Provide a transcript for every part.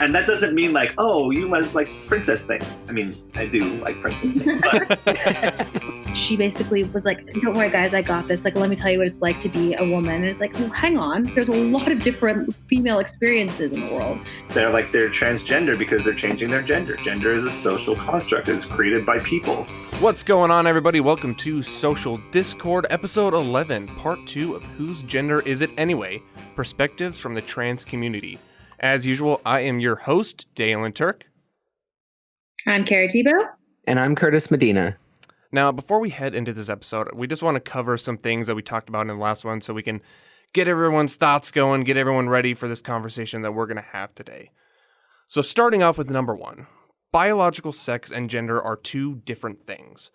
And that doesn't mean like, oh, you must like princess things. I mean, I do like princess things, but she basically was like, don't worry, guys, I got this. Like, let me tell you what it's like to be a woman. And it's like, well, hang on. There's a lot of different female experiences in the world. They're transgender because they're changing their gender. Gender is a social construct. It's created by people. What's going on, everybody? Welcome to Social Discord, episode 11, part 2 of Whose Gender Is It Anyway? Perspectives from the Trans Community. As usual, I am your host, Dalen Turk. I'm Carrie Tebow. And I'm Curtis Medina. Now, before we head into this episode, we just want to cover some things that we talked about in the last one so we can get everyone's thoughts going, get everyone ready for this conversation that we're going to have today. So starting off with number 1, biological sex and gender are two different things.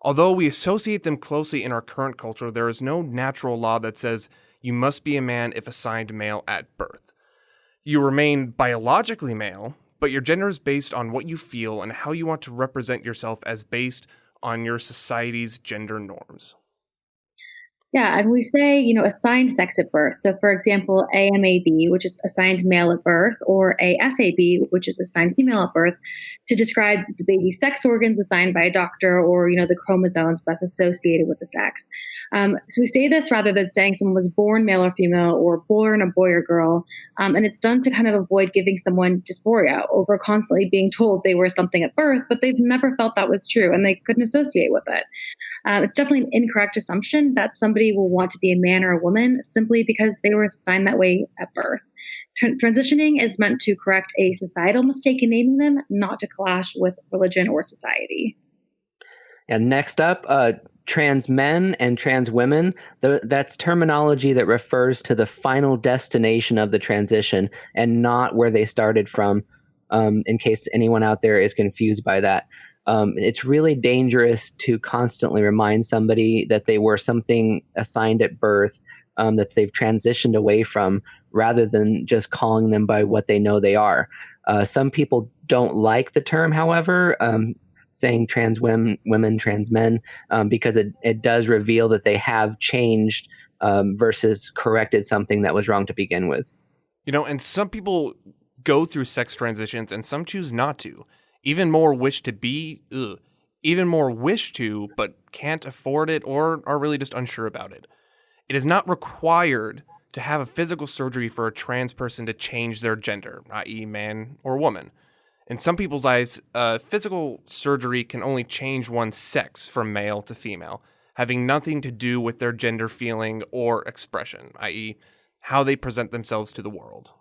Although we associate them closely in our current culture, there is no natural law that says you must be a man if assigned male at birth. You remain biologically male, but your gender is based on what you feel and how you want to represent yourself as based on your society's gender norms. Yeah, and we say, assigned sex at birth. So, for example, AMAB, which is assigned male at birth, or AFAB, which is assigned female at birth, to describe the baby's sex organs assigned by a doctor, or, the chromosomes best associated with the sex. So we say this rather than saying someone was born male or female, or born a boy or girl. And it's done to kind of avoid giving someone dysphoria over constantly being told they were something at birth, but they've never felt that was true and they couldn't associate with it. It's definitely an incorrect assumption that somebody will want to be a man or a woman simply because they were assigned that way at birth. Transitioning is meant to correct a societal mistake in naming them, not to clash with religion or society. And next up, trans men and trans women. That's terminology that refers to the final destination of the transition and not where they started from, in case anyone out there is confused by that. It's really dangerous to constantly remind somebody that they were something assigned at birth, that they've transitioned away from, rather than just calling them by what they know they are. Some people don't like the term, however, saying trans women, trans men, because it does reveal that they have changed versus corrected something that was wrong to begin with. And some people go through sex transitions and some choose not to. Even more wish to, but can't afford it or are really just unsure about it. It is not required to have a physical surgery for a trans person to change their gender, i.e. man or woman. In some people's eyes, physical surgery can only change one's sex from male to female, having nothing to do with their gender feeling or expression, i.e. how they present themselves to the world.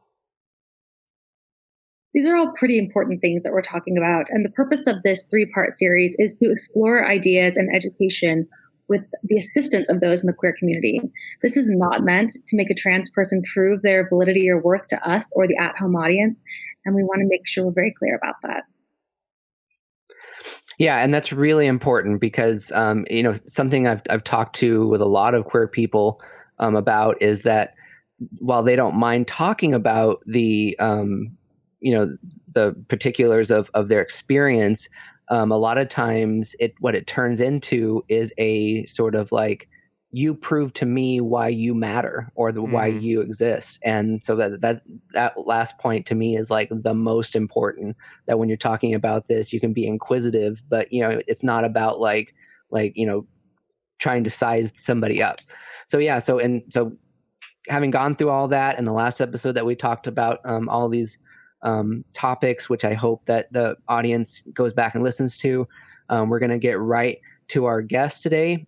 These are all pretty important things that we're talking about, and the purpose of this 3-part series is to explore ideas and education with the assistance of those in the queer community. This is not meant to make a trans person prove their validity or worth to us or the at-home audience, and we want to make sure we're very clear about that. Yeah, and that's really important because, something I've talked to with a lot of queer people about is that while they don't mind talking about the particulars of their experience, a lot of times what it turns into is a sort of like, you prove to me why you matter or why you exist. And so that last point to me is like the most important, that when you're talking about this, you can be inquisitive, but it's not about like trying to size somebody up. So having gone through all that in the last episode that we talked about, all these topics, which I hope that the audience goes back and listens to. We're going to get right to our guest today.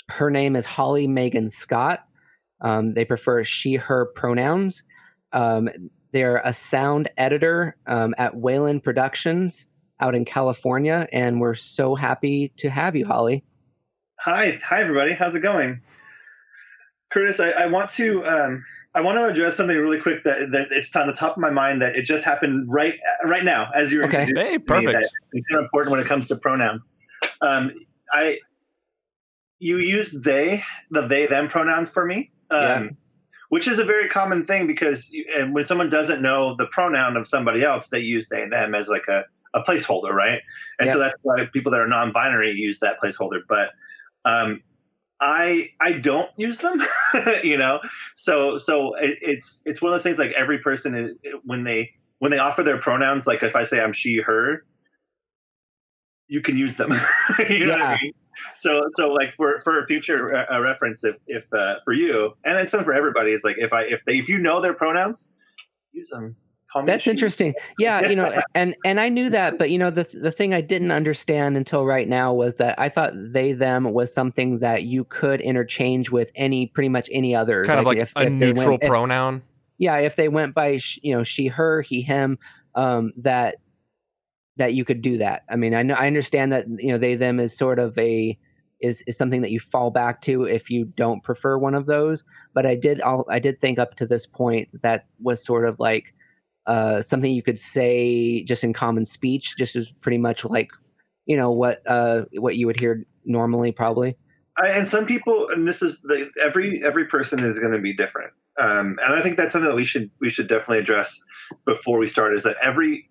Her name is Holly Megan Scott. They prefer she, her pronouns. They're a sound editor at Wayland Productions out in California, and we're so happy to have you, Holly. Hi everybody. How's it going? Curtis, I want to address something really quick that it's on the top of my mind, that it just happened right now as you're okay. Hey, perfect. That it's so important when it comes to pronouns. You use the they them pronouns for me, which is a very common thing because when someone doesn't know the pronoun of somebody else, they use they them as like a placeholder, right? And so that's why people that are non-binary use that placeholder. But I don't use them, So it's one of those things, like every person is, when they when they offer their pronouns, like if I say I'm she, her, you can use them. You know what I mean? So like for a future reference, if for you, and it's some for everybody, is like if you know their pronouns, use them. That's interesting. Yeah, and I knew that, but the thing I didn't understand until right now was that I thought they them was something that you could interchange with pretty much any other, kind of like a neutral pronoun. If they went by she, her, he, him, that you could do that. I mean, I understand that they them is sort of is something that you fall back to if you don't prefer one of those. But I did think up to this point that was sort of like something you could say just in common speech, just as pretty much like what you would hear normally, probably. And some people, and this is every person is going to be different. And I think that's something that we should definitely address before we start, is that every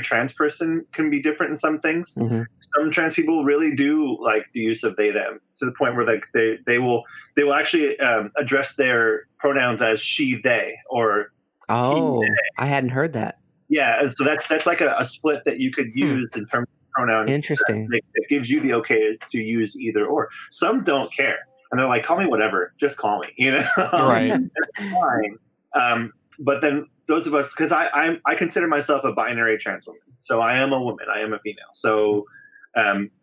trans person can be different in some things. Mm-hmm. Some trans people really do like the use of they them, to the point where like they will actually address their pronouns as she, they, or he, they. I hadn't heard that. Yeah, and so that's like a split that you could use in terms of pronouns. Interesting. It gives you the okay to use either or. Some don't care. And they're like, call me whatever, just call me, Right. That's fine. But then those of us, because I consider myself a binary trans woman. So I am a woman, I am a female. So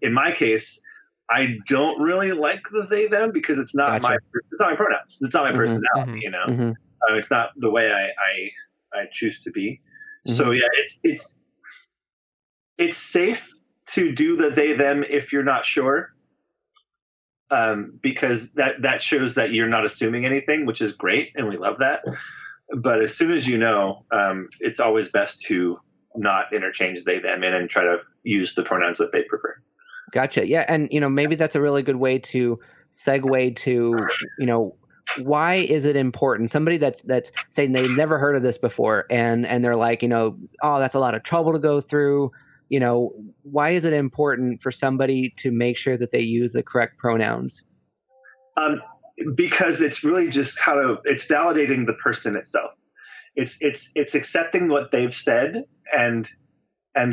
in my case, I don't really like the they them, because it's not my pronouns. It's not my personality, Mm-hmm. It's not the way I choose to be. Mm-hmm. So yeah, it's safe to do the they them if you're not sure. Because that shows that you're not assuming anything, which is great, and we love that. But as soon as it's always best to not interchange they them and try to use the pronouns that they prefer. Gotcha. Yeah, and maybe that's a really good way to segue to why is it important? Somebody that's saying they've never heard of this before, and they're like, oh, that's a lot of trouble to go through. Why is it important for somebody to make sure that they use the correct pronouns? Because it's really just it's validating the person itself. It's accepting what they've said and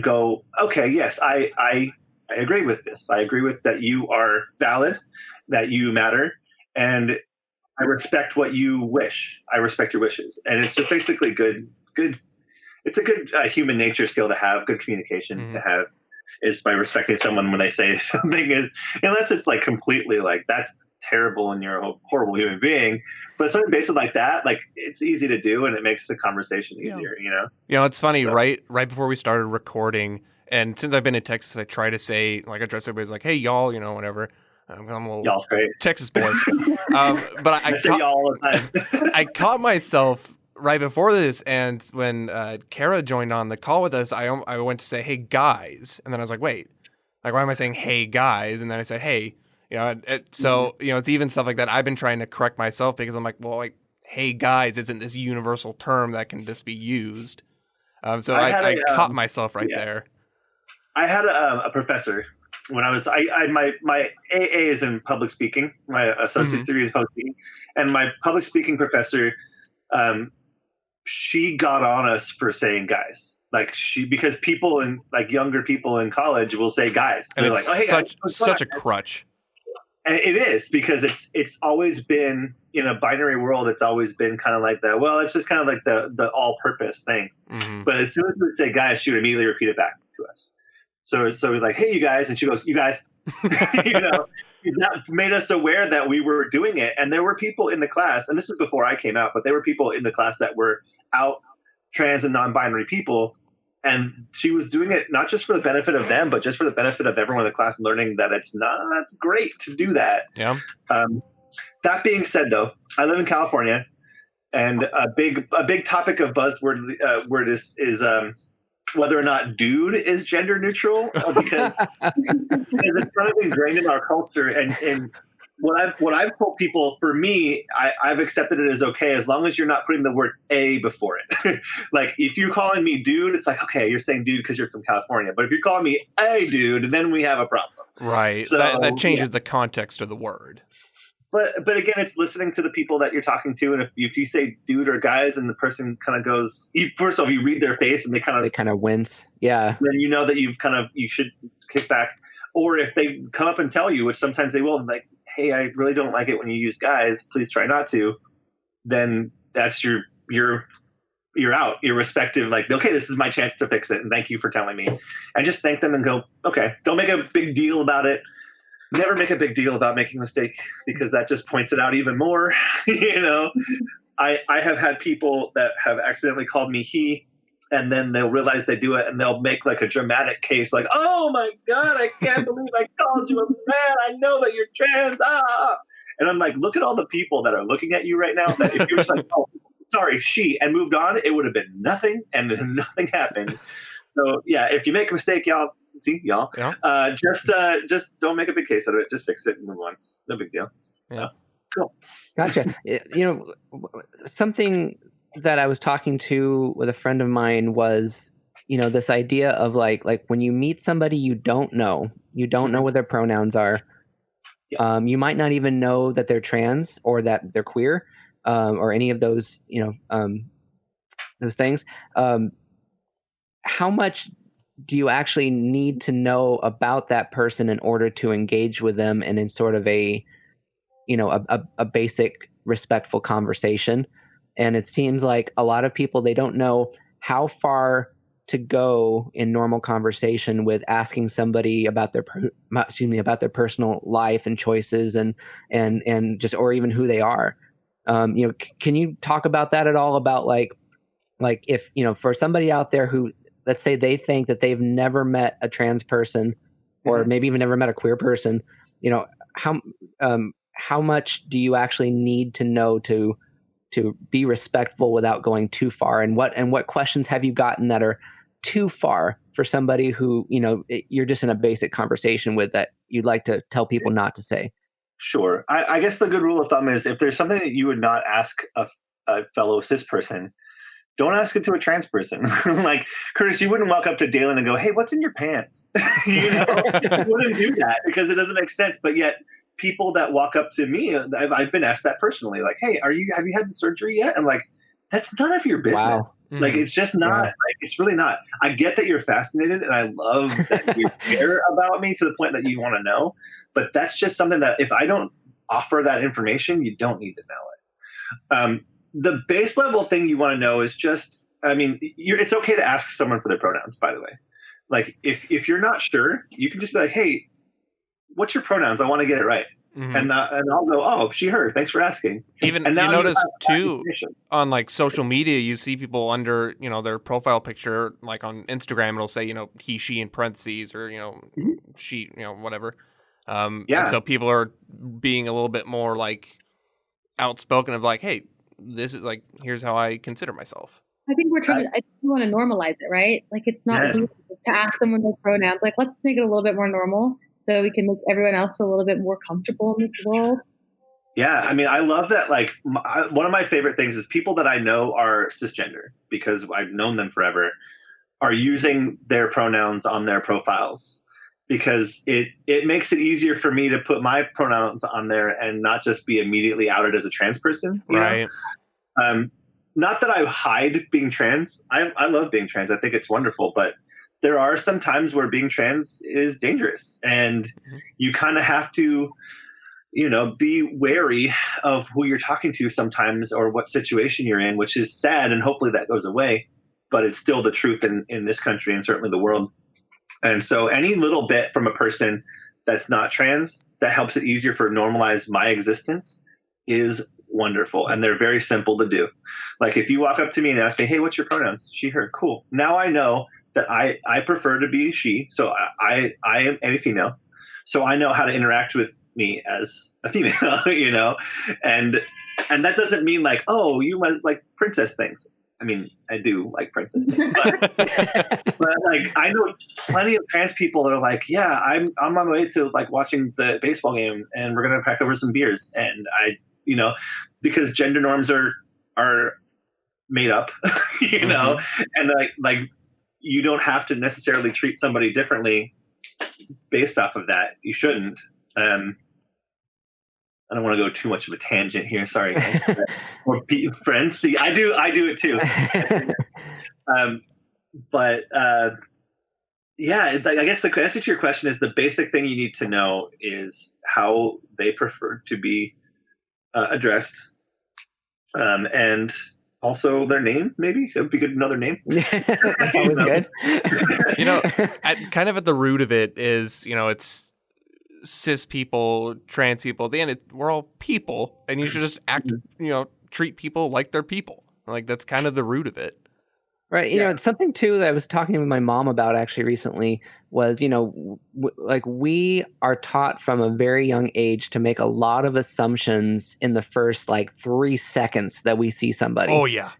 go, okay, yes, I agree with this. I agree with that. You are valid, that you matter, and I respect what you wish. I respect your wishes. And it's just basically good. It's a good human nature skill to have, good communication to have, is by respecting someone when they say something, unless it's like completely like, that's terrible and you're a horrible human being. But something basic like that, like, it's easy to do, and it makes the conversation easier, it's funny, so. right before we started recording, and since I've been in Texas, I try to say, like, address everybody's like, hey, y'all, whatever. I'm a little y'all's great. Texas boy. But I say y'all all the time. I caught myself right before this, and when Kara joined on the call with us, I went to say, hey, guys. And then I was like, wait, like, why am I saying, hey, guys? And then I said, hey, so, it's even stuff like that. I've been trying to correct myself, because I'm like, well, like, hey, guys isn't this universal term that can just be used. So I caught myself there. I had a professor when I was, my AA is in public speaking. My associate's degree is public speaking. And my public speaking professor, she got on us for saying guys, because people younger people in college will say guys. And they're it's like, oh, hey, guys, such a crutch. And it is, because it's always been, in a binary world, it's always been kind of like that. Well, it's just kind of like the all purpose thing. Mm-hmm. But as soon as we would say guys, she would immediately repeat it back to us. So we're like, hey, you guys. And she goes, you guys, that made us aware that we were doing it. And there were people in the class, and this is before I came out, but there were people in the class that were out trans and non-binary people. And she was doing it not just for the benefit of them, but just for the benefit of everyone in the class, learning that it's not great to do that. Yeah. That being said, though, I live in California, and a big topic of buzzword is whether or not dude is gender neutral, because it's kind of ingrained in our culture. And what I've told people, for me, I've accepted it as okay, as long as you're not putting the word a before it. Like, if you're calling me dude, it's like, okay, you're saying dude because you're from California. But if you're calling me a dude, then we have a problem. Right. So that changes the context of the word. But again, it's listening to the people that you're talking to, and if you say dude or guys, and the person kind of goes, first of all, you read their face and they kind of wince, yeah. Then you know that you should kick back. Or if they come up and tell you, which sometimes they will, like, hey, I really don't like it when you use guys. Please try not to. Then that's you're out. Your respective, like, okay, this is my chance to fix it, and thank you for telling me. And just thank them and go, okay. Don't make a big deal about it. Never make a big deal about making a mistake, because that just points it out even more. I have had people that have accidentally called me he, and then they'll realize they do it, and they'll make like a dramatic case, like, oh my God, I can't believe I called you a man. I know that you're trans. And I'm like, look at all the people that are looking at you right now. That if you were just like, oh, sorry, she, and moved on, it would have been nothing, and nothing happened. So yeah, if you make a mistake, y'all, yeah. Just don't make a big case out of it. Just fix it and move on. No big deal. So cool. Gotcha. Something that I was talking to with a friend of mine was, this idea of like when you meet somebody you don't know what their pronouns are. Yeah. You might not even know that they're trans or that they're queer, or any of those, those things. How much do you actually need to know about that person in order to engage with them and in sort of a basic respectful conversation? And it seems like a lot of people, they don't know how far to go in normal conversation with asking somebody about their personal life and choices and just, or even who they are. Can you talk about that at all? About like if, for somebody out there who, let's say they think that they've never met a trans person, or maybe even never met a queer person, how much do you actually need to know to be respectful without going too far? And what questions have you gotten that are too far for somebody who, you're just in a basic conversation with, that you'd like to tell people not to say? Sure. I guess the good rule of thumb is, if there's something that you would not ask a fellow cis person, don't ask it to a trans person. Like, Curtis, you wouldn't walk up to Dalen and go, hey, what's in your pants? You wouldn't do that, because it doesn't make sense. But yet people that walk up to me, I've been asked that personally, like, hey, have you had the surgery yet? I'm like, that's none of your business. Wow. Like, it's just not, like, it's really not. I get that you're fascinated, and I love that you care about me to the point that you want to know, but that's just something that if I don't offer that information, you don't need to know it. The base level thing you want to know is just, it's okay to ask someone for their pronouns, by the way. Like, if you're not sure, you can just be like, hey, what's your pronouns? I want to get it right. Mm-hmm. And I'll go, oh, she, her, thanks for asking. Even you notice too, on like social media, you see people under, their profile picture, like on Instagram, it'll say, he, she in parentheses, or, she, whatever. And so people are being a little bit more like outspoken of like, hey, this is like, here's how I consider myself. I think I want to normalize it, right? Like, it's not weird to ask someone their pronouns. Like, let's make it a little bit more normal, so we can make everyone else feel a little bit more comfortable in this world. Yeah, I love that. Like, one of my favorite things is people that I know are cisgender, because I've known them forever, are using their pronouns on their profiles, because it makes it easier for me to put my pronouns on there and not just be immediately outed as a trans person. Right. Not that I hide being trans. I love being trans. I think it's wonderful, but there are some times where being trans is dangerous, and you kind of have to, be wary of who you're talking to sometimes, or what situation you're in, which is sad, and hopefully that goes away, but it's still the truth in this country and certainly the world. And so any little bit from a person that's not trans that helps it easier for normalize my existence is wonderful. And they're very simple to do. Like, if you walk up to me and ask me, hey, what's your pronouns? She, her. Cool. Now I know that I prefer to be she. So I am a female. So I know how to interact with me as a female, and that doesn't mean like, oh, you like princess things. I do like princess things, but like, I know plenty of trans people that are like, yeah, I'm on my way to like watching the baseball game, and we're going to crack over some beers. And because gender norms are made up, and like you don't have to necessarily treat somebody differently based off of that. You shouldn't. I don't want to go too much of a tangent here. Sorry, guys. Or friends. See, I do it too. Yeah, I guess the answer to your question is the basic thing you need to know is how they prefer to be addressed, and also their name. Maybe it'd be good another name. That's always good. Kind of at the root of it is, it's cis people, trans people. At the end, we're all people, and you should just act, treat people like they're people. Like that's kind of the root of it. Right. It's something too that I was talking with my mom about actually recently was, like we are taught from a very young age to make a lot of assumptions in the first 3 seconds that we see somebody. Oh, yeah.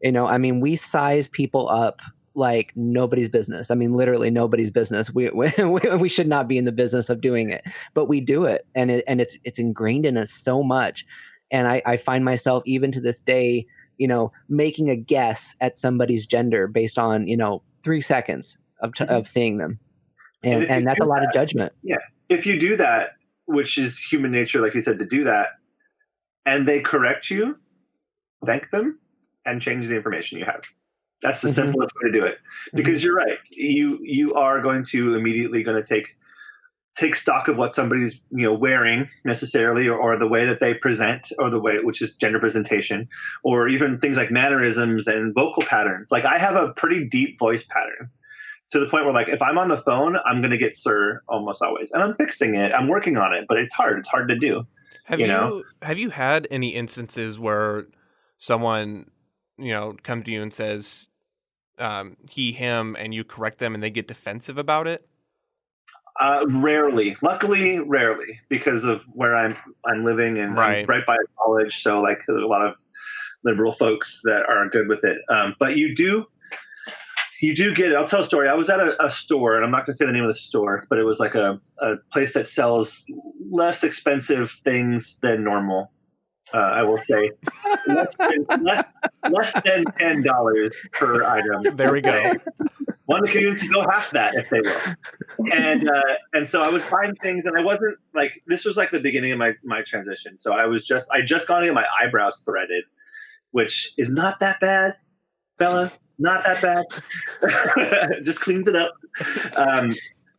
We size people up like nobody's business. Literally nobody's business. We should not be in the business of doing it, but we do it. And it's ingrained in us so much. And I find myself even to this day, making a guess at somebody's gender based on, 3 seconds of seeing them. And that's a lot of judgment. Yeah. If you do that, which is human nature, like you said, to do that, and they correct you, thank them and change the information you have. That's the simplest way to do it. Because you're right. You are going to immediately take stock of what somebody's wearing necessarily, or the way that they present, or the way, which is gender presentation, or even things like mannerisms and vocal patterns. Like I have a pretty deep voice pattern to the point where if I'm on the phone, I'm going to get sir almost always, and I'm fixing it. I'm working on it, but it's hard to do. Have you had any instances where someone come to you and says he, him, and you correct them and they get defensive about it? Rarely. Luckily, rarely, because of where I'm living and I'm right by a college. So there's a lot of liberal folks that are good with it. But you do get, I'll tell a story. I was at a store, and I'm not going to say the name of the store, but it was like a place that sells less expensive things than normal. I will say less than $10 per item. There we go. One can even go half that if they will. And so I was buying things, and I wasn't this was the beginning of my transition. So I just gone to get my eyebrows threaded, which is not that bad, Bella. Not that bad. Just cleans it up.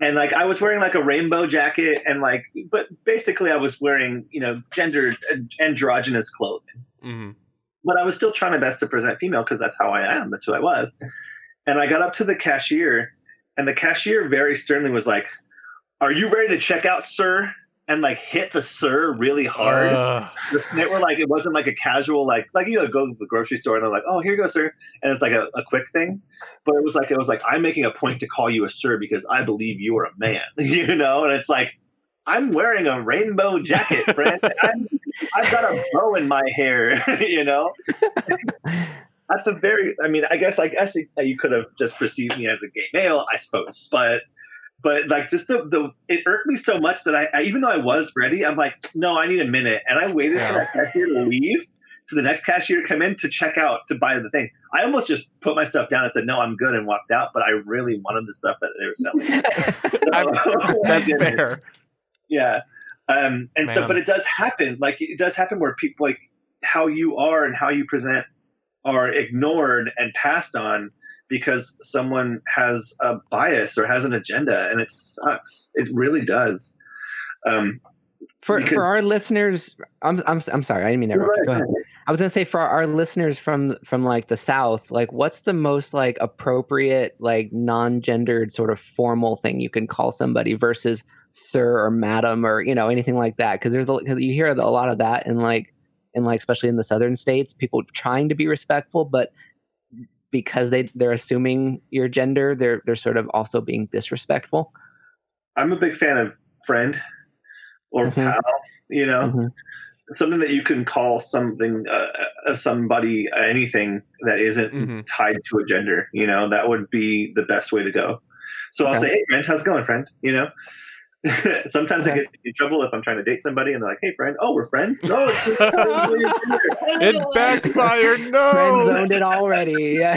And I was wearing a rainbow jacket, and but basically I was wearing, gendered androgynous clothing. Mm-hmm. But I was still trying my best to present female because that's how I am. That's who I was. And I got up to the cashier, and the cashier very sternly was like, "Are you ready to check out, sir?" And hit the sir really hard. They were it wasn't a casual go to the grocery store and they're like, "Oh, here you go, sir," and it's a quick thing. But it was I'm making a point to call you a sir because I believe you are a man, And it's I'm wearing a rainbow jacket, friend. I've got a bow in my hair, At the very, I guess you could have just perceived me as a gay male, I suppose, but just it irked me so much that I even though I was ready, I'm no, I need a minute, and I waited for that cashier to leave, so the next cashier to come in to check out to buy the things. I almost just put my stuff down and said, "No, I'm good," and walked out. But I really wanted the stuff that they were selling. That's fair. Yeah, but it does happen. It does happen where people how you are and how you present are ignored and passed on because someone has a bias or has an agenda, and it sucks. It really does. For our listeners, I'm sorry, I didn't mean to interrupt. Go ahead. I was gonna say for our listeners from the South, what's the most appropriate non-gendered sort of formal thing you can call somebody versus sir or madam or anything like that? Because you hear a lot of that in especially in the southern states, people trying to be respectful, but because they're assuming your gender, they're sort of also being disrespectful. I'm a big fan of friend or pal, something that you can call something, somebody, anything that isn't tied to a gender, that would be the best way to go. So I'll say, "Hey friend, how's it going, friend?" Sometimes I get in trouble if I'm trying to date somebody and they're like, "Hey friend." "Oh, we're friends?" "No, it's just it backfired. No, friend zoned it already. Yeah.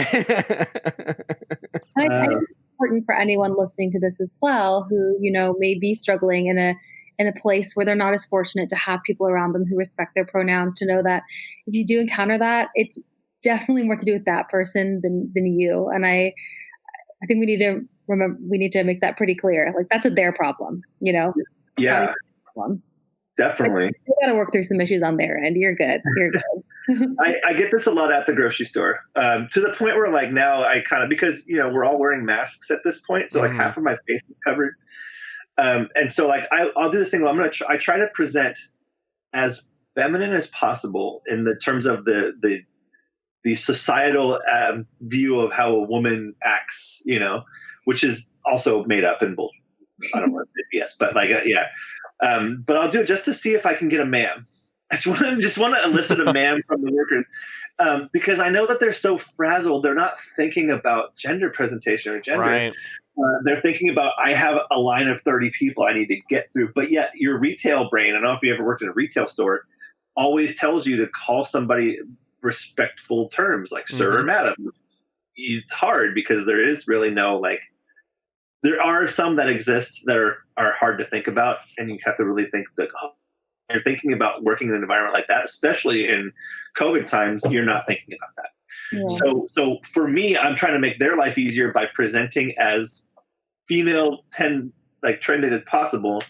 I think it's important for anyone listening to this as well, who may be struggling in in a place where they're not as fortunate to have people around them who respect their pronouns, to know that if you do encounter that, it's definitely more to do with that person than you. And I think we need to make that pretty clear. Like, that's their problem, you know? Yeah. Definitely. You got to work through some issues on their end. You're good. I get this a lot at the grocery store, to the point where like now I kind of, because, you know, we're all wearing masks at this point. So like half of my face is covered. And so like, I'll do this thing. I try to present as feminine as possible in the terms of the societal view of how a woman acts, you know, which is also made up in bullshit. I don't want to say BS, but like, yeah. But I'll do it just to see if I can get a ma'am. I just want to elicit a ma'am from the workers, because I know that they're so frazzled. They're not thinking about gender presentation or gender. Right. They're thinking about, I have a line of 30 people I need to get through. But yet your retail brain, I don't know if you ever worked in a retail store, always tells you to call somebody respectful terms like sir or madam. It's hard because there is really no, like, there are some that exist that are hard to think about, and you have to really think that, oh, you're thinking about working in an environment like that, especially in COVID times, you're not thinking about that. Yeah. So for me, I'm trying to make their life easier by presenting as female trended as possible,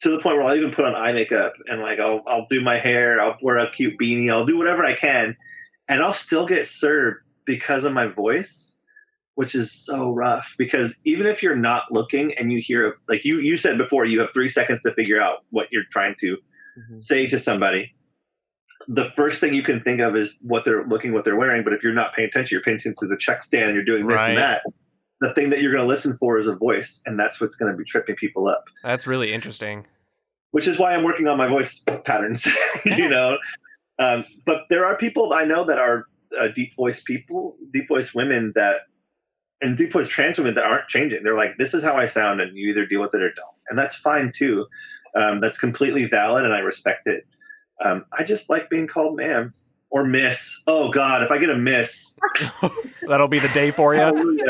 to the point where I'll even put on eye makeup and like I'll do my hair, I'll wear a cute beanie, I'll do whatever I can, and I'll still get served because of my voice, which is so rough. Because even if you're not looking and you hear, like you said before, you have 3 seconds to figure out what you're trying to say to somebody. The first thing you can think of is what they're wearing. But if you're not paying attention, you're paying attention to the check stand, you're doing this and that. The thing that you're going to listen for is a voice. And that's what's going to be tripping people up. That's really interesting. Which is why I'm working on my voice patterns, you know. But there are people I know that are deep voice women and deep voice trans women that aren't changing. They're like, this is how I sound, and you either deal with it or don't. And that's fine too. That's completely valid, and I respect it. I just like being called ma'am or miss. Oh God, if I get a miss, that'll be the day for you.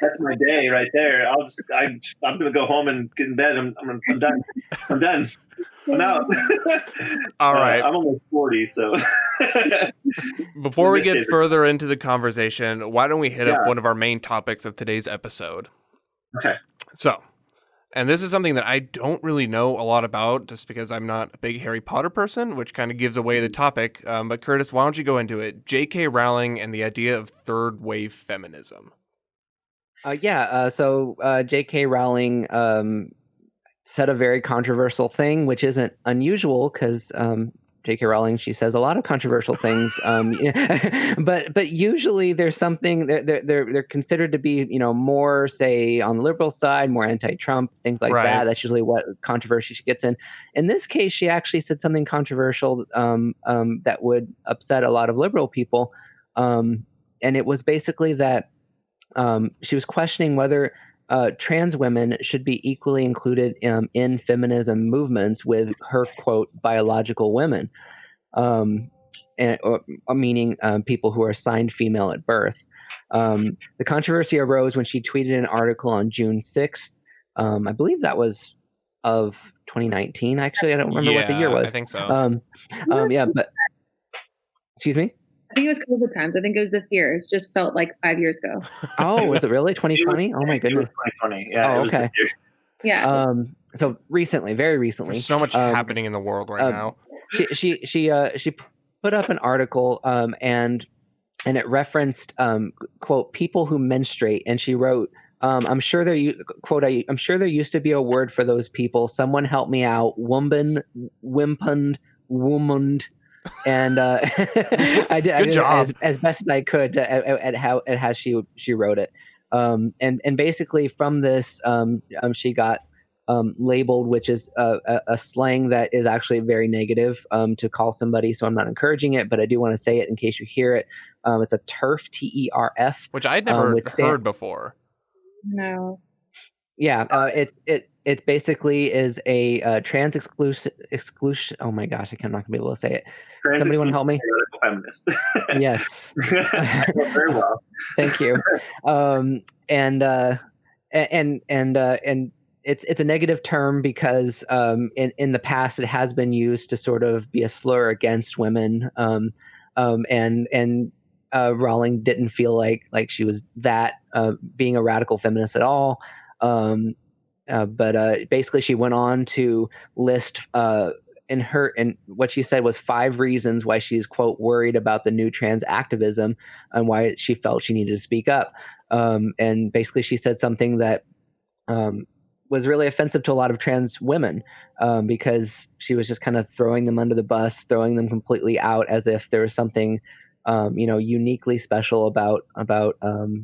That's my day right there. I'm going to go home and get in bed. I'm done. I'm done. I'm out. All right. I'm almost 40, so. Before we get further into the conversation, why don't we hit up one of our main topics of today's episode? Okay. So, and this is something that I don't really know a lot about, just because I'm not a big Harry Potter person, which kind of gives away the topic. But Curtis, why don't you go into it? JK Rowling and the idea of third wave feminism. So JK Rowling said a very controversial thing, which isn't unusual because JK Rowling, she says a lot of controversial things, but usually there's something they're considered to be, you know, more, say, on the liberal side, more anti-Trump, things like that. That's usually what controversy she gets in. In this case, she actually said something controversial that would upset a lot of liberal people, and it was basically that she was questioning whether trans women should be equally included in feminism movements with her, quote, biological women, meaning people who are assigned female at birth. The controversy arose when she tweeted an article on June 6th. I believe that was of 2019. Actually, I don't remember what the year was. I think so. But excuse me? I think it was COVID times. I think it was this year. It just felt like 5 years ago. Oh, was it really 2020? Oh my goodness. 2020. Yeah. Oh, okay. Yeah. So recently, very recently. There's so much happening in the world right now. She put up an article and it referenced quote, people who menstruate, and she wrote, I'm sure there I'm sure there used to be a word for those people. Someone help me out. Woman, wimpund, womaned. And I did as best as I could at how she wrote it. And basically from this, she got labeled, which is a slang that is actually very negative to call somebody. So I'm not encouraging it, but I do want to say it in case you hear it. It's a TERF, TERF, which I'd never heard before. No. Yeah, it basically is a trans exclusion. Oh my gosh, I'm not gonna be able to say it. Somebody want to help me? Feminist. Yes. Very well. Thank you. And it's a negative term because in the past it has been used to sort of be a slur against women, and Rowling didn't feel like she was that being a radical feminist at all. But basically she went on to list and what she said was 5 reasons why she's, quote, worried about the new trans activism and why she felt she needed to speak up. And basically she said something that was really offensive to a lot of trans women, because she was just kind of throwing them under the bus, throwing them completely out as if there was something uniquely special about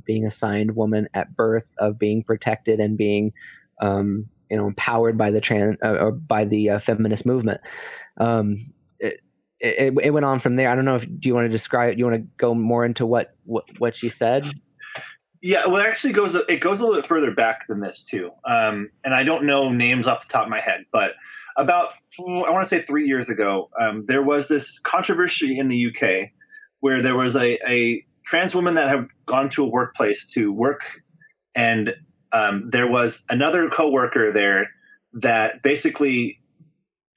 being assigned woman at birth, of being protected and being empowered by the or by the feminist movement. It went on from there. I don't know if do you want to describe? Do you want to go more into what she said? Yeah, well, it actually goes a little bit further back than this too. And I don't know names off the top of my head, but about I want to say 3 years ago, there was this controversy in the UK where there was a trans woman that had gone to a workplace to work, and there was another coworker there that basically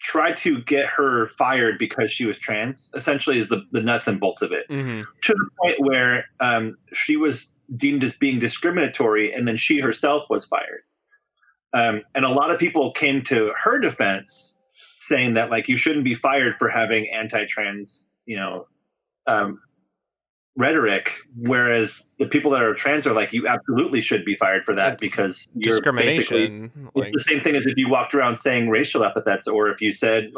tried to get her fired because she was trans, essentially is the nuts and bolts of it, to the point where she was deemed as being discriminatory, and then she herself was fired. And a lot of people came to her defense saying that, like, you shouldn't be fired for having anti-trans, rhetoric, whereas the people that are trans are like, you absolutely should be fired for that, because you're discrimination. It's the same thing as if you walked around saying racial epithets, or if you said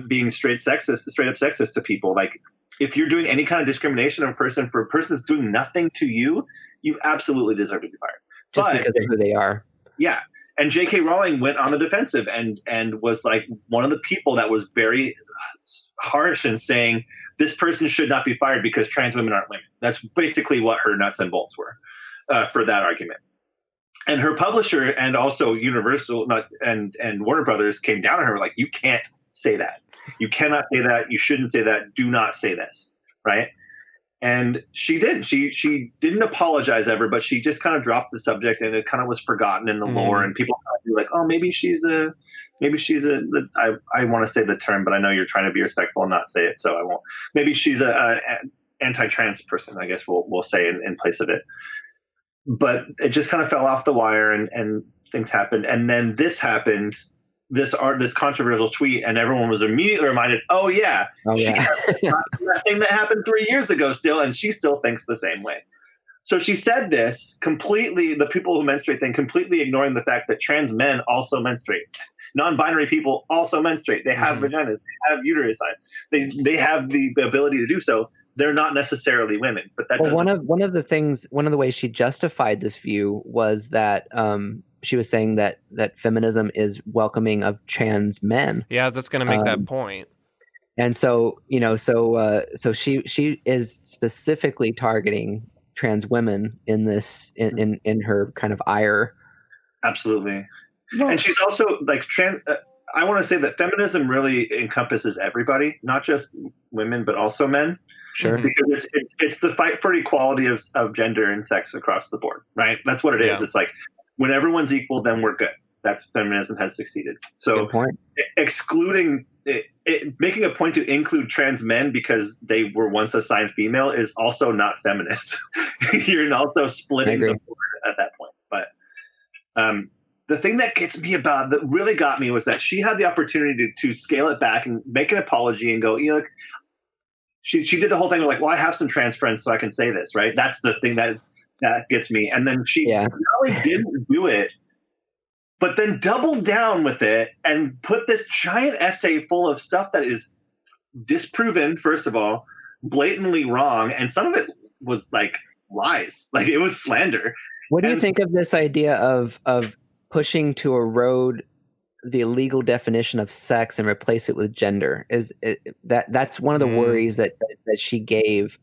being straight up sexist to people. Like, if you're doing any kind of discrimination for a person that's doing nothing to you, you absolutely deserve to be fired. Just because of who they are. Yeah. And JK Rowling went on the defensive and was like one of the people that was very harsh in saying this person should not be fired because trans women aren't women. That's basically what her nuts and bolts were for that argument. And her publisher and also Universal and Warner Brothers came down on her like, you can't say that. You cannot say that. You shouldn't say that. Do not say this. Right. And she didn't. She didn't apologize ever, but she just kind of dropped the subject, and it kind of was forgotten in the lore. And people kind of be like, oh, maybe she's I want to say the term, but I know you're trying to be respectful and not say it, so I won't. Maybe she's a anti-trans person, I guess we'll say in place of it. But it just kind of fell off the wire, and things happened. And then this happened. This controversial tweet, and everyone was immediately reminded, she had that thing that happened 3 years ago still, and she still thinks the same way. So she said this completely, the people who menstruate thing, completely ignoring the fact that trans men also menstruate. Non-binary people also menstruate. They have vaginas, they have uterus, they have the ability to do so. They're not necessarily women, but that one of the ways she justified this view was that she was saying that feminism is welcoming of trans men. Yeah, that's going to make that point. And so she is specifically targeting trans women in this in her kind of ire. Absolutely. Well, and she's also like trans. I want to say that feminism really encompasses everybody, not just women, but also men. Sure. Because it's the fight for equality of gender and sex across the board, right? That's what it is. It's like, when everyone's equal, then we're good. That's feminism has succeeded. So excluding making a point to include trans men because they were once assigned female is also not feminist. You're also splitting the board at that point. But the thing that really got me was that she had the opportunity to scale it back and make an apology and go, look, she did the whole thing of like, well, I have some trans friends, so I can say this, right? That's the thing that gets me. And then she not only didn't do it, but then doubled down with it and put this giant essay full of stuff that is disproven, first of all, blatantly wrong. And some of it was like lies, like it was slander. What do you think of this idea of pushing to erode the legal definition of sex and replace it with gender? That's one of the worries that she gave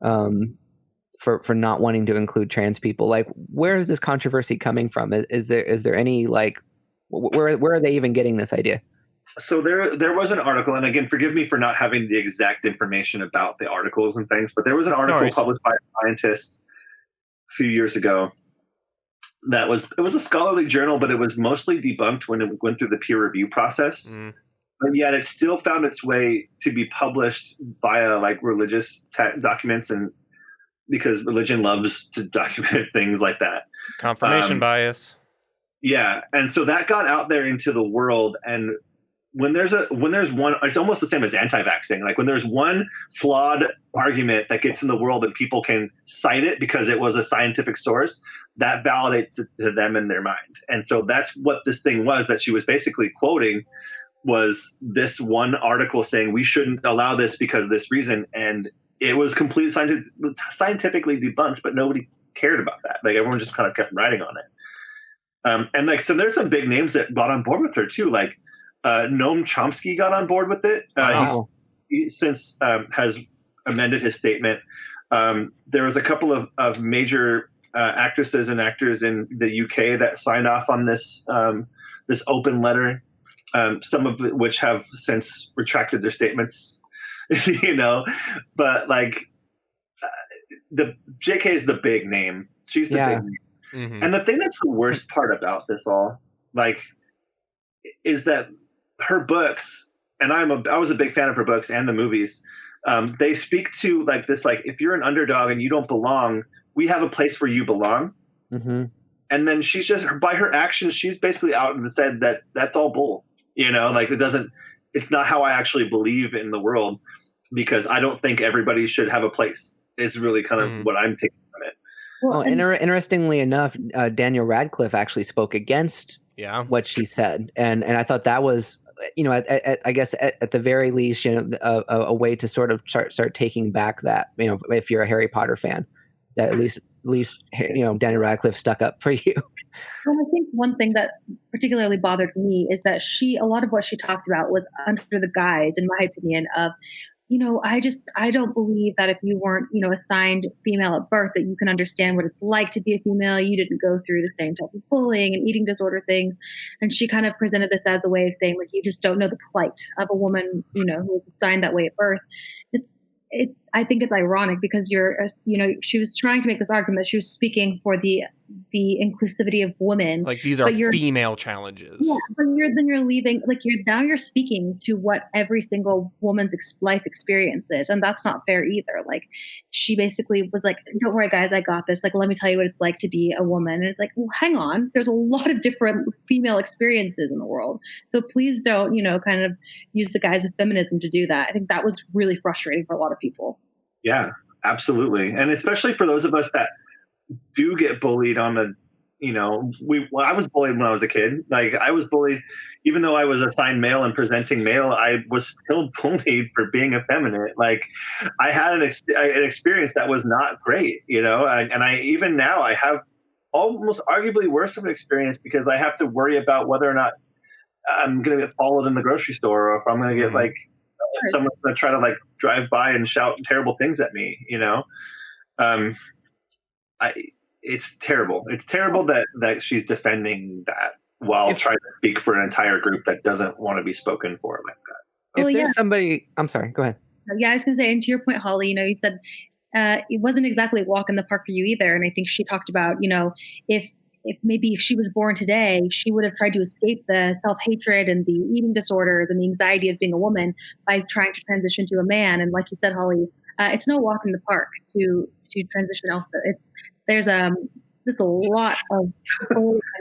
for not wanting to include trans people. Like, where is this controversy coming from? Is there any, like, where are they even getting this idea? So there was an article, and again, forgive me for not having the exact information about the articles and things, but there was an article published by a scientist a few years ago it was a scholarly journal, but it was mostly debunked when it went through the peer review process. But yet it still found its way to be published via like religious documents, and because religion loves to document things like that. Confirmation bias. Yeah. And so that got out there into the world. And when there's one, it's almost the same as anti-vaxxing. Like when there's one flawed argument that gets in the world and people can cite it because it was a scientific source, that validates it to them in their mind. And so that's what this thing was that she was basically quoting, was this one article saying we shouldn't allow this because of this reason. And it was completely scientifically debunked, but nobody cared about that. Like everyone just kind of kept writing on it. And like, so there's some big names that got on board with her too. Like Noam Chomsky got on board with it. He since has amended his statement. There was a couple of major actresses and actors in the UK that signed off on this this open letter. Some of which have since retracted their statements, you know, but like the JK is the big name. She's the big name. Mm-hmm. And the thing that's the worst part about this all, like, is that her books, and I was a big fan of her books and the movies. They speak to like this, like if you're an underdog and you don't belong, we have a place where you belong. Mm-hmm. And then she's just, by her actions, she's basically out and said that that's all bull. You know, like it's not how I actually believe in the world, because I don't think everybody should have a place. It's really kind of what I'm taking from it. Well, interestingly enough, Daniel Radcliffe actually spoke against what she said. And I thought that was, you know, I guess at the very least, you know, a way to sort of start taking back that, you know, if you're a Harry Potter fan, that at least, you know, Daniel Radcliffe stuck up for you. Well, I think one thing that particularly bothered me is that a lot of what she talked about was under the guise, in my opinion, of, you know, I don't believe that if you weren't, you know, assigned female at birth, that you can understand what it's like to be a female. You didn't go through the same type of bullying and eating disorder things. And she kind of presented this as a way of saying, like, you just don't know the plight of a woman, you know, who was assigned that way at birth. I think it's ironic because you know, she was trying to make this argument that she was speaking for the inclusivity of women. Like these are female challenges. Yeah, but you're leaving, like you're speaking to what every single woman's life experience is, and that's not fair either. Like she basically was like, "Don't worry, guys, I got this. Like, let me tell you what it's like to be a woman." And it's like, well, hang on, there's a lot of different female experiences in the world, so please don't, you know, kind of use the guise of feminism to do that. I think that was really frustrating for a lot of people. Yeah, absolutely. And especially for those of us that do get bullied on the, you know, I was bullied when I was a kid. Like I was bullied, even though I was assigned male and presenting male, I was still bullied for being effeminate. Like I had an experience that was not great, you know, and even now I have almost arguably worse of an experience because I have to worry about whether or not I'm going to get followed in the grocery store, or if I'm going to get like, someone's going to try to like drive by and shout terrible things at me, you know? It's terrible. It's terrible that she's defending that while trying to speak for an entire group that doesn't want to be spoken for like that. If there's somebody, I'm sorry, go ahead. Yeah, I was going to say, and to your point, Holly, you know, you said it wasn't exactly a walk in the park for you either. And I think she talked about, you know, if she was born today, she would have tried to escape the self-hatred and the eating disorders and the anxiety of being a woman by trying to transition to a man. And like you said, Holly, it's no walk in the park to transition also. There's a lot of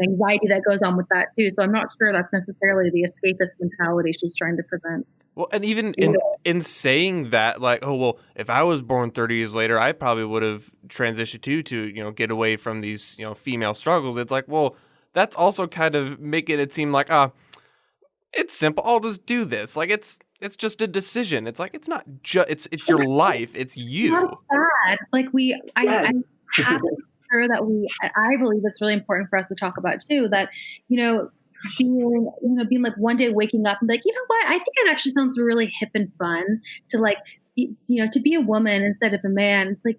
anxiety that goes on with that too. So I'm not sure that's necessarily the escapist mentality she's trying to present. Well, and even in saying that, like, oh, well, if I was born 30 years later, I probably would have transitioned to, you know, get away from these, you know, female struggles. It's like, well, that's also kind of making it seem like, it's simple. I'll just do this. Like, it's just a decision. It's like, it's not just, it's your life. It's you. It's not bad. Like I have sure that I believe it's really important for us to talk about too, that, you know, being like one day waking up and like, you know what, I think it actually sounds really hip and fun to like, you know, to be a woman instead of a man. It's like,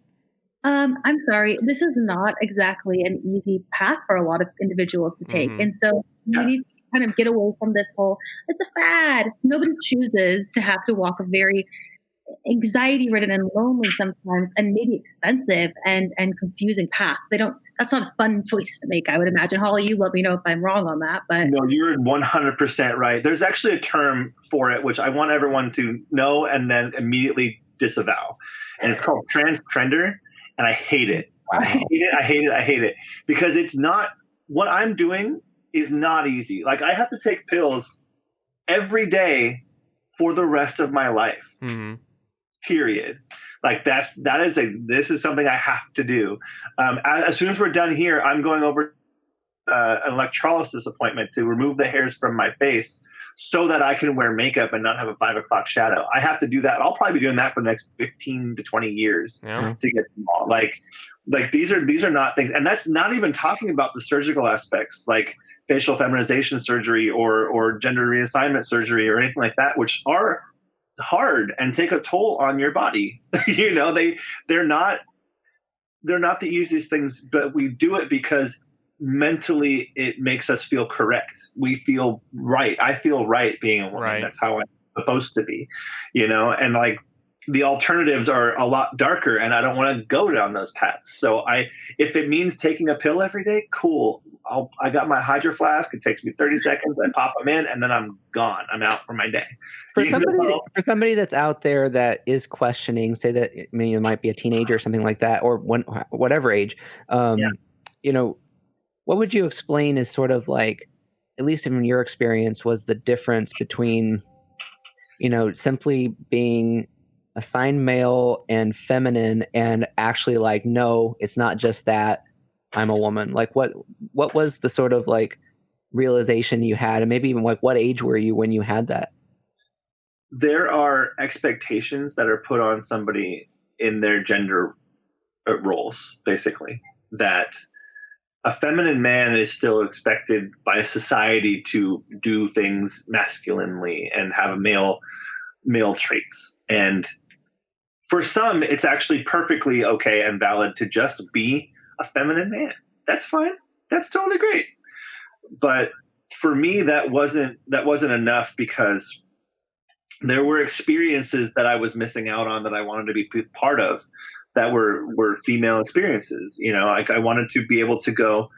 I'm sorry, this is not exactly an easy path for a lot of individuals to take. Mm-hmm. And so you need to kind of get away from this whole, it's a fad. Nobody chooses to have to walk a very anxiety ridden and lonely sometimes, and maybe expensive and confusing path. That's not a fun choice to make, I would imagine. Holly, you let me know if I'm wrong on that, but no, you're 100% right. There's actually a term for it, which I want everyone to know and then immediately disavow. And it's called transgender. And I hate it. Wow. I hate it because it's not, what I'm doing is not easy. Like, I have to take pills every day for the rest of my life. Mm-hmm. Period. Like, this is something I have to do. As soon as we're done here, I'm going over an electrolysis appointment to remove the hairs from my face so that I can wear makeup and not have a 5 o'clock shadow. I have to do that. I'll probably be doing that for the next 15 to 20 years to get them all. Like these are not things. And that's not even talking about the surgical aspects, like facial feminization surgery or gender reassignment surgery or anything like that, which are hard and take a toll on your body. You know, they're not the easiest things, but we do it because mentally it makes us feel correct. We feel right. I feel right being a woman. Right. That's how I'm supposed to be, you know, and like the alternatives are a lot darker and I don't want to go down those paths. So if it means taking a pill every day, cool. I got my Hydro Flask. It takes me 30 seconds. I pop them in and then I'm gone. I'm out for my day. For somebody that's out there that is questioning, say that, I mean, it might be a teenager or something like that, or whatever age, you know, what would you explain as sort of like, at least in your experience, was the difference between, you know, simply being assigned male and feminine and actually like, no, it's not just that, I'm a woman. Like what was the sort of like realization you had, and maybe even like what age were you when you had that? There are expectations that are put on somebody in their gender roles, basically, that a feminine man is still expected by society to do things masculinely and have male traits. And for some, it's actually perfectly okay and valid to just be a feminine man. That's fine. That's totally great. But for me, that wasn't enough, because there were experiences that I was missing out on that I wanted to be part of, that were female experiences. You know, like I wanted to be able to go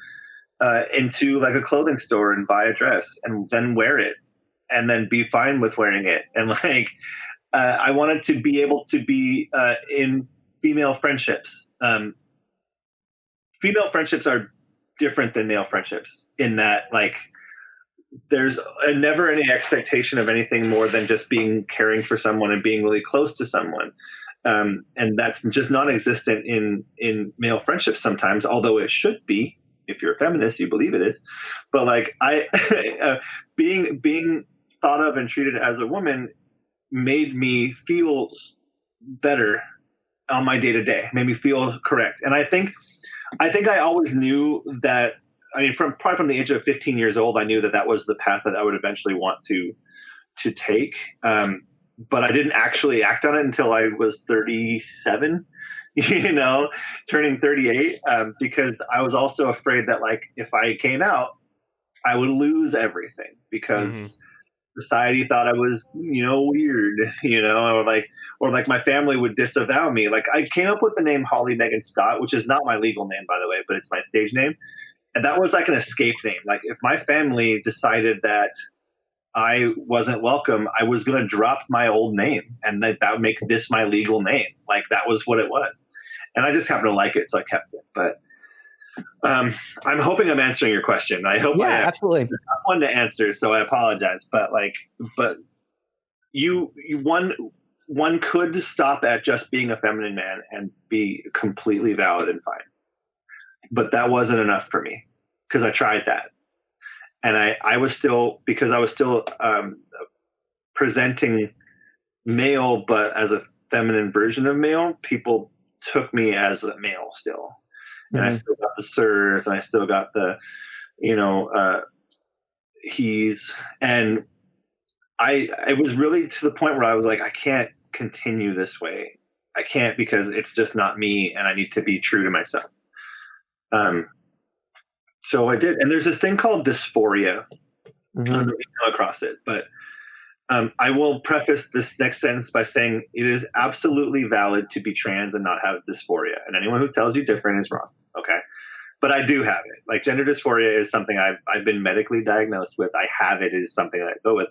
into like a clothing store and buy a dress and then wear it and then be fine with wearing it. And like, I wanted to be able to be in female friendships. Female friendships are different than male friendships in that, like, there's never any expectation of anything more than just caring for someone and being really close to someone. And that's just non-existent in male friendships sometimes, although it should be. If you're a feminist, you believe it is. But like being thought of and treated as a woman made me feel better on my day to day, made me feel correct. And I think I always knew that. I mean, probably from the age of 15 years old, I knew that was the path that I would eventually want to take. But I didn't actually act on it until I was 37, you know, turning 38, because I was also afraid that, like, if I came out, I would lose everything because society thought I was, you know, weird, you know, or like my family would disavow me. Like, I came up with the name Holly Megan Scott, which is not my legal name, by the way, but it's my stage name. And that was like an escape name. Like, if my family decided that I wasn't welcome, I was going to drop my old name, and that would make this my legal name. Like, that was what it was. And I just happened to like it, so I kept it. But I'm hoping I'm answering your question. I hope absolutely. I'm not one to answer, so I apologize. But one could stop at just being a feminine man and be completely valid and fine. But that wasn't enough for me, because I tried that. And I was still presenting male, but as a feminine version of male, people took me as a male still. And I still got the sirs, and I still got the, you know, he's, and it was really to the point where I was like, I can't continue this way. I can't, because it's just not me, and I need to be true to myself. So I did. And there's this thing called dysphoria. I don't know if you come across it, but I will preface this next sentence by saying it is absolutely valid to be trans and not have dysphoria. And anyone who tells you different is wrong. Okay. But I do have it. Like, gender dysphoria is something I've been medically diagnosed with. I have it. It is something that I go with.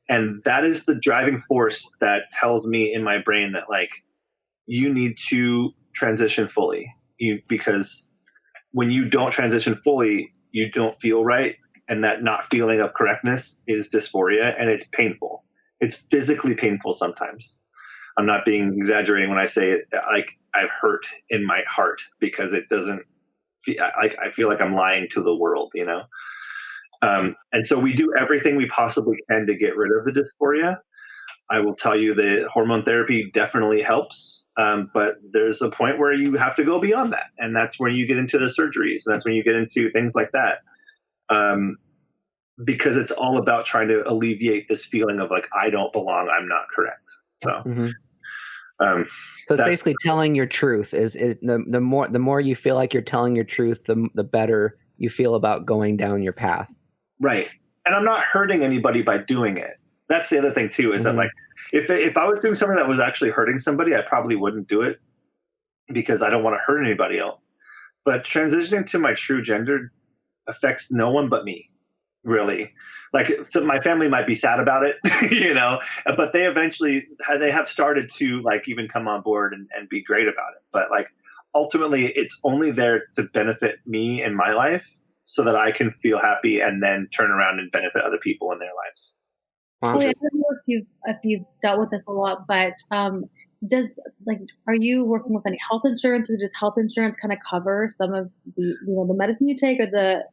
And that is the driving force that tells me in my brain that, like, you need to transition fully. Because when you don't transition fully, you don't feel right. And that not feeling of correctness is dysphoria, and it's painful. It's physically painful sometimes. I'm not being exaggerating when I say it. Like, I've hurt in my heart because it doesn't feel like, I feel like I'm lying to the world, you know? And so we do everything we possibly can to get rid of the dysphoria. I will tell you that hormone therapy definitely helps. But there's a point where you have to go beyond that. And that's when you get into the surgeries. And that's when you get into things like that. Because it's all about trying to alleviate this feeling of, like, I don't belong, I'm not correct. So, so it's basically telling your truth. Is the more you feel like you're telling your truth, the better you feel about going down your path. Right. And I'm not hurting anybody by doing it. That's the other thing too, is that, like, if I was doing something that was actually hurting somebody, I probably wouldn't do it because I don't want to hurt anybody else. But transitioning to my true gender affects no one but me, really. Like, so my family might be sad about it, you know, but they have started to, like, even come on board and be great about it. But, like, ultimately it's only there to benefit me in my life so that I can feel happy and then turn around and benefit other people in their lives. Wow. I don't know if you've dealt with this a lot, but are you working with any health insurance, or does health insurance kind of cover some of the the medicine you take, or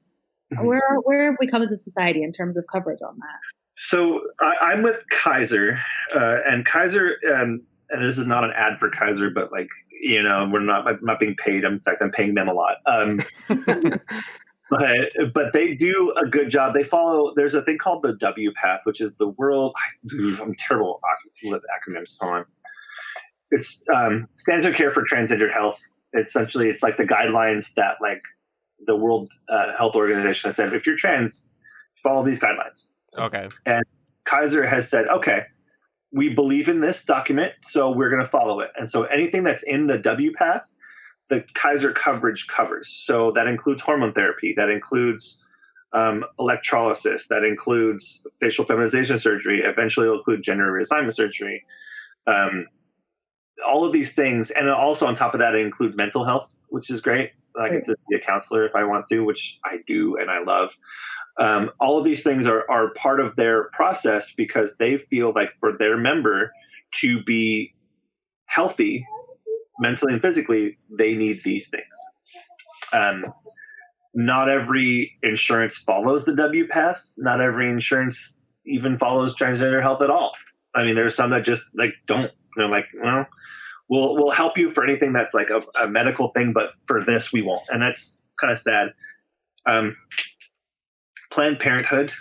where have we come as a society in terms of coverage on that? So I'm with Kaiser, and Kaiser, and this is not an ad for Kaiser, but, like, you know, I'm not being paid. In fact, I'm paying them a lot. But they do a good job. There's a thing called the W path, which is the world. I'm terrible with acronyms. Hold on. It's standards of care for transgender health. Essentially, it's like the guidelines that, like, the World Health Organization has said, if you're trans, follow these guidelines. Okay. And Kaiser has said, okay, we believe in this document, so we're going to follow it. And so anything that's in the W path, the Kaiser coverage covers. So that includes hormone therapy, that includes electrolysis, that includes facial feminization surgery, eventually it'll include gender reassignment surgery, all of these things. And also on top of that, it includes mental health, which is great. I get to be a counselor if I want to, which I do and I love. All of these things are part of their process because they feel like for their member to be healthy mentally and physically, they need these things. Not every insurance follows the W path. Not every insurance even follows transgender health at all. I mean, there's some that just, like, don't. They're like, well, we'll help you for anything that's like a medical thing, but for this we won't. And that's kind of sad. Planned Parenthood,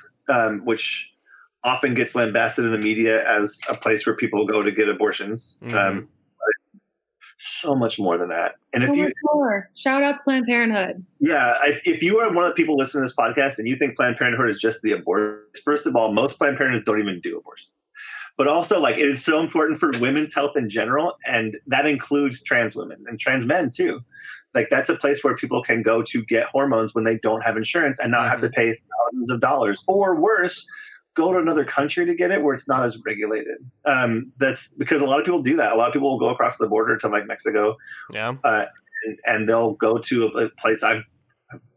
which often gets lambasted in the media as a place where people go to get abortions. So much more than that. And if shout out Planned Parenthood. Yeah, if you are one of the people listening to this podcast and you think Planned Parenthood is just the abortion, first of all, most Planned Parenthoods don't even do abortion. But also, like, it is so important for women's health in general, and that includes trans women and trans men too. Like, that's a place where people can go to get hormones when they don't have insurance and not have to pay thousands of dollars, or worse, go to another country to get it where it's not as regulated. That's because a lot of people do that. A lot of people will go across the border to, like, Mexico, and they'll go to a place. I've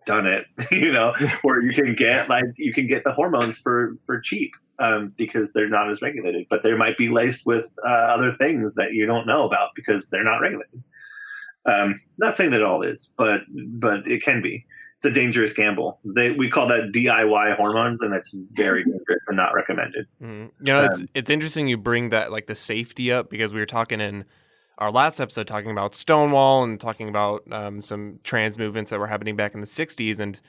done it, you know, where you can get the hormones for cheap. Because they're not as regulated, but they might be laced with other things that you don't know about because they're not regulated. Not saying that it all is, but it can be. It's a dangerous gamble. We call that DIY hormones, and that's very dangerous and not recommended. You know, it's interesting you bring that, like, the safety up, because we were talking in our last episode talking about Stonewall and talking about some trans movements that were happening back in the 60s, and,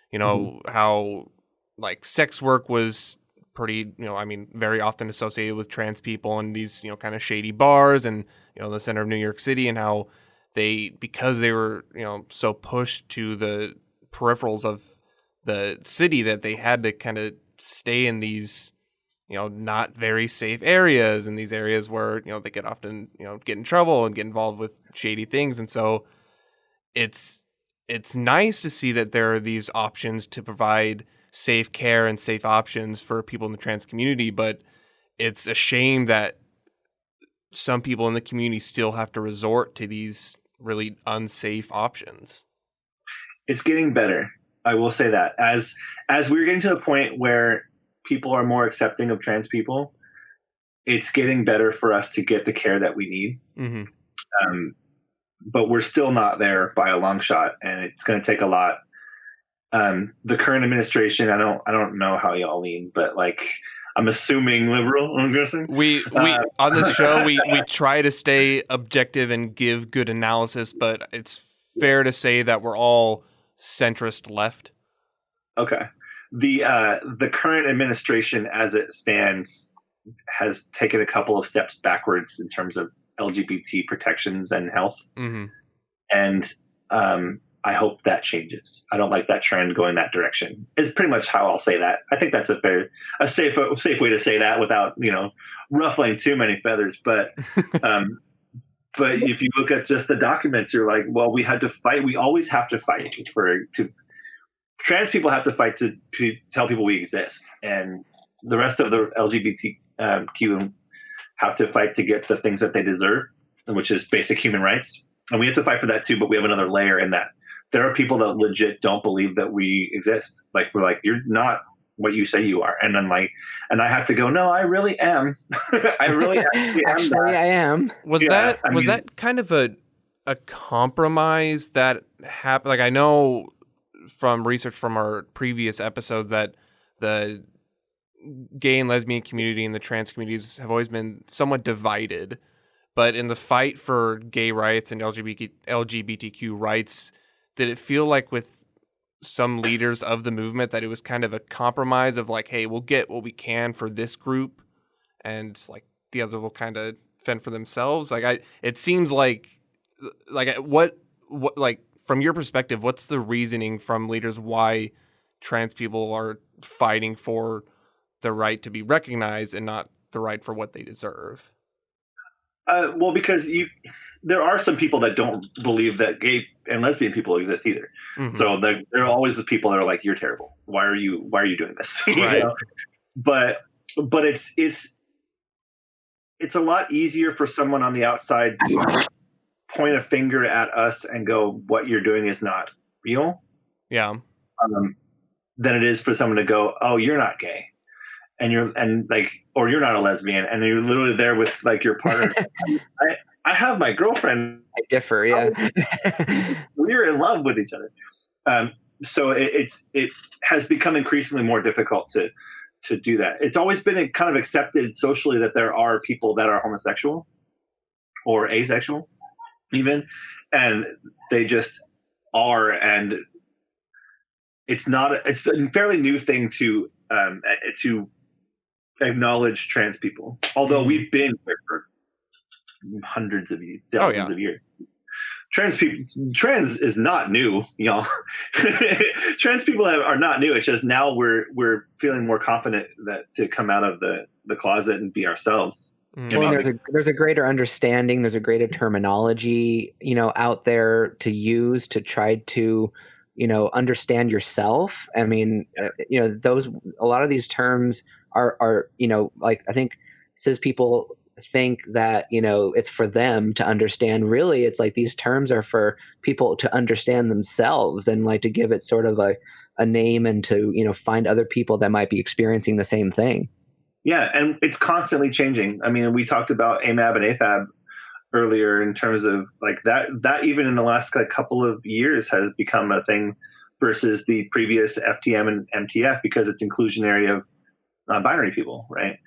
you know, how, like, sex work was pretty, you know, I mean, very often associated with trans people in these, you know, kind of shady bars and, you know, the center of New York City, and how because they were, you know, so pushed to the peripherals of the city that they had to kind of stay in these, not very safe areas, and these areas where, they could often, get in trouble and get involved with shady things. And so it's nice to see that there are these options to provide safe care and safe options for people in the trans community, but it's a shame that some people in the community still have to resort to these really unsafe options. It's getting better. I will say that as we're getting to the point where people are more accepting of trans people, it's getting better for us to get the care that we need. Mm-hmm. But we're still not there by a long shot, and it's going to take a lot. The current administration, I don't know how y'all lean, but I'm assuming liberal, I'm guessing. We on this show, we try to stay objective and give good analysis, but it's fair to say that we're all centrist left. Okay. The current administration as it stands has taken a couple of steps backwards in terms of LGBT protections and health. Mm-hmm. And I hope that changes. I don't like that trend going that direction. Is pretty much how I'll say that. I think that's a safe way to say that without, ruffling too many feathers. But but if you look at just the documents, you're like, well, we had to fight. We always have to fight trans people have to fight to tell people we exist, and the rest of the LGBTQ have to fight to get the things that they deserve, which is basic human rights. And we have to fight for that too, but we have another layer in that. There are people that legit don't believe that we exist. We're like, you're not what you say you are. And then and I have to go, no, I really am. I really actually I am. Was that kind of a compromise that happened? I know from research from our previous episodes that the gay and lesbian community and the trans communities have always been somewhat divided. But in the fight for gay rights and LGBTQ rights, did it feel like with some leaders of the movement that it was kind of a compromise of hey, we'll get what we can for this group, and the others will kind of fend for themselves? It seems what from your perspective, what's the reasoning from leaders why trans people are fighting for the right to be recognized and not the right for what they deserve? Well, because there are some people that don't believe that gay and lesbian people exist either. Mm-hmm. So there are always the people that are like, you're terrible. Why are you doing this? Right. But it's a lot easier for someone on the outside to point a finger at us and go, what you're doing is not real. Yeah. Than it is for someone to go, oh, you're not gay. Or you're not a lesbian, and you're literally there with your partner. I have my girlfriend. I differ, yeah. We're in love with each other. So it has become increasingly more difficult to do that. It's always been kind of accepted socially that there are people that are homosexual or asexual, even, and they just are, and it's a fairly new thing to acknowledge trans people, although we've been here for hundreds of years, thousands of years. Trans is not new, y'all. Trans people are not new. It's just now we're feeling more confident that to come out of the closet and be ourselves. Well, there's a greater understanding. There's a greater terminology, out there to use to try to, understand yourself. I mean, a lot of these terms are I think cis people think that, it's for them to understand. Really, it's these terms are for people to understand themselves and to give it sort of a name and to, find other people that might be experiencing the same thing. Yeah. And it's constantly changing. I mean, we talked about AMAB and AFAB earlier in terms of that even in the last couple of years has become a thing versus the previous FTM and MTF because it's inclusionary of non-binary people, right?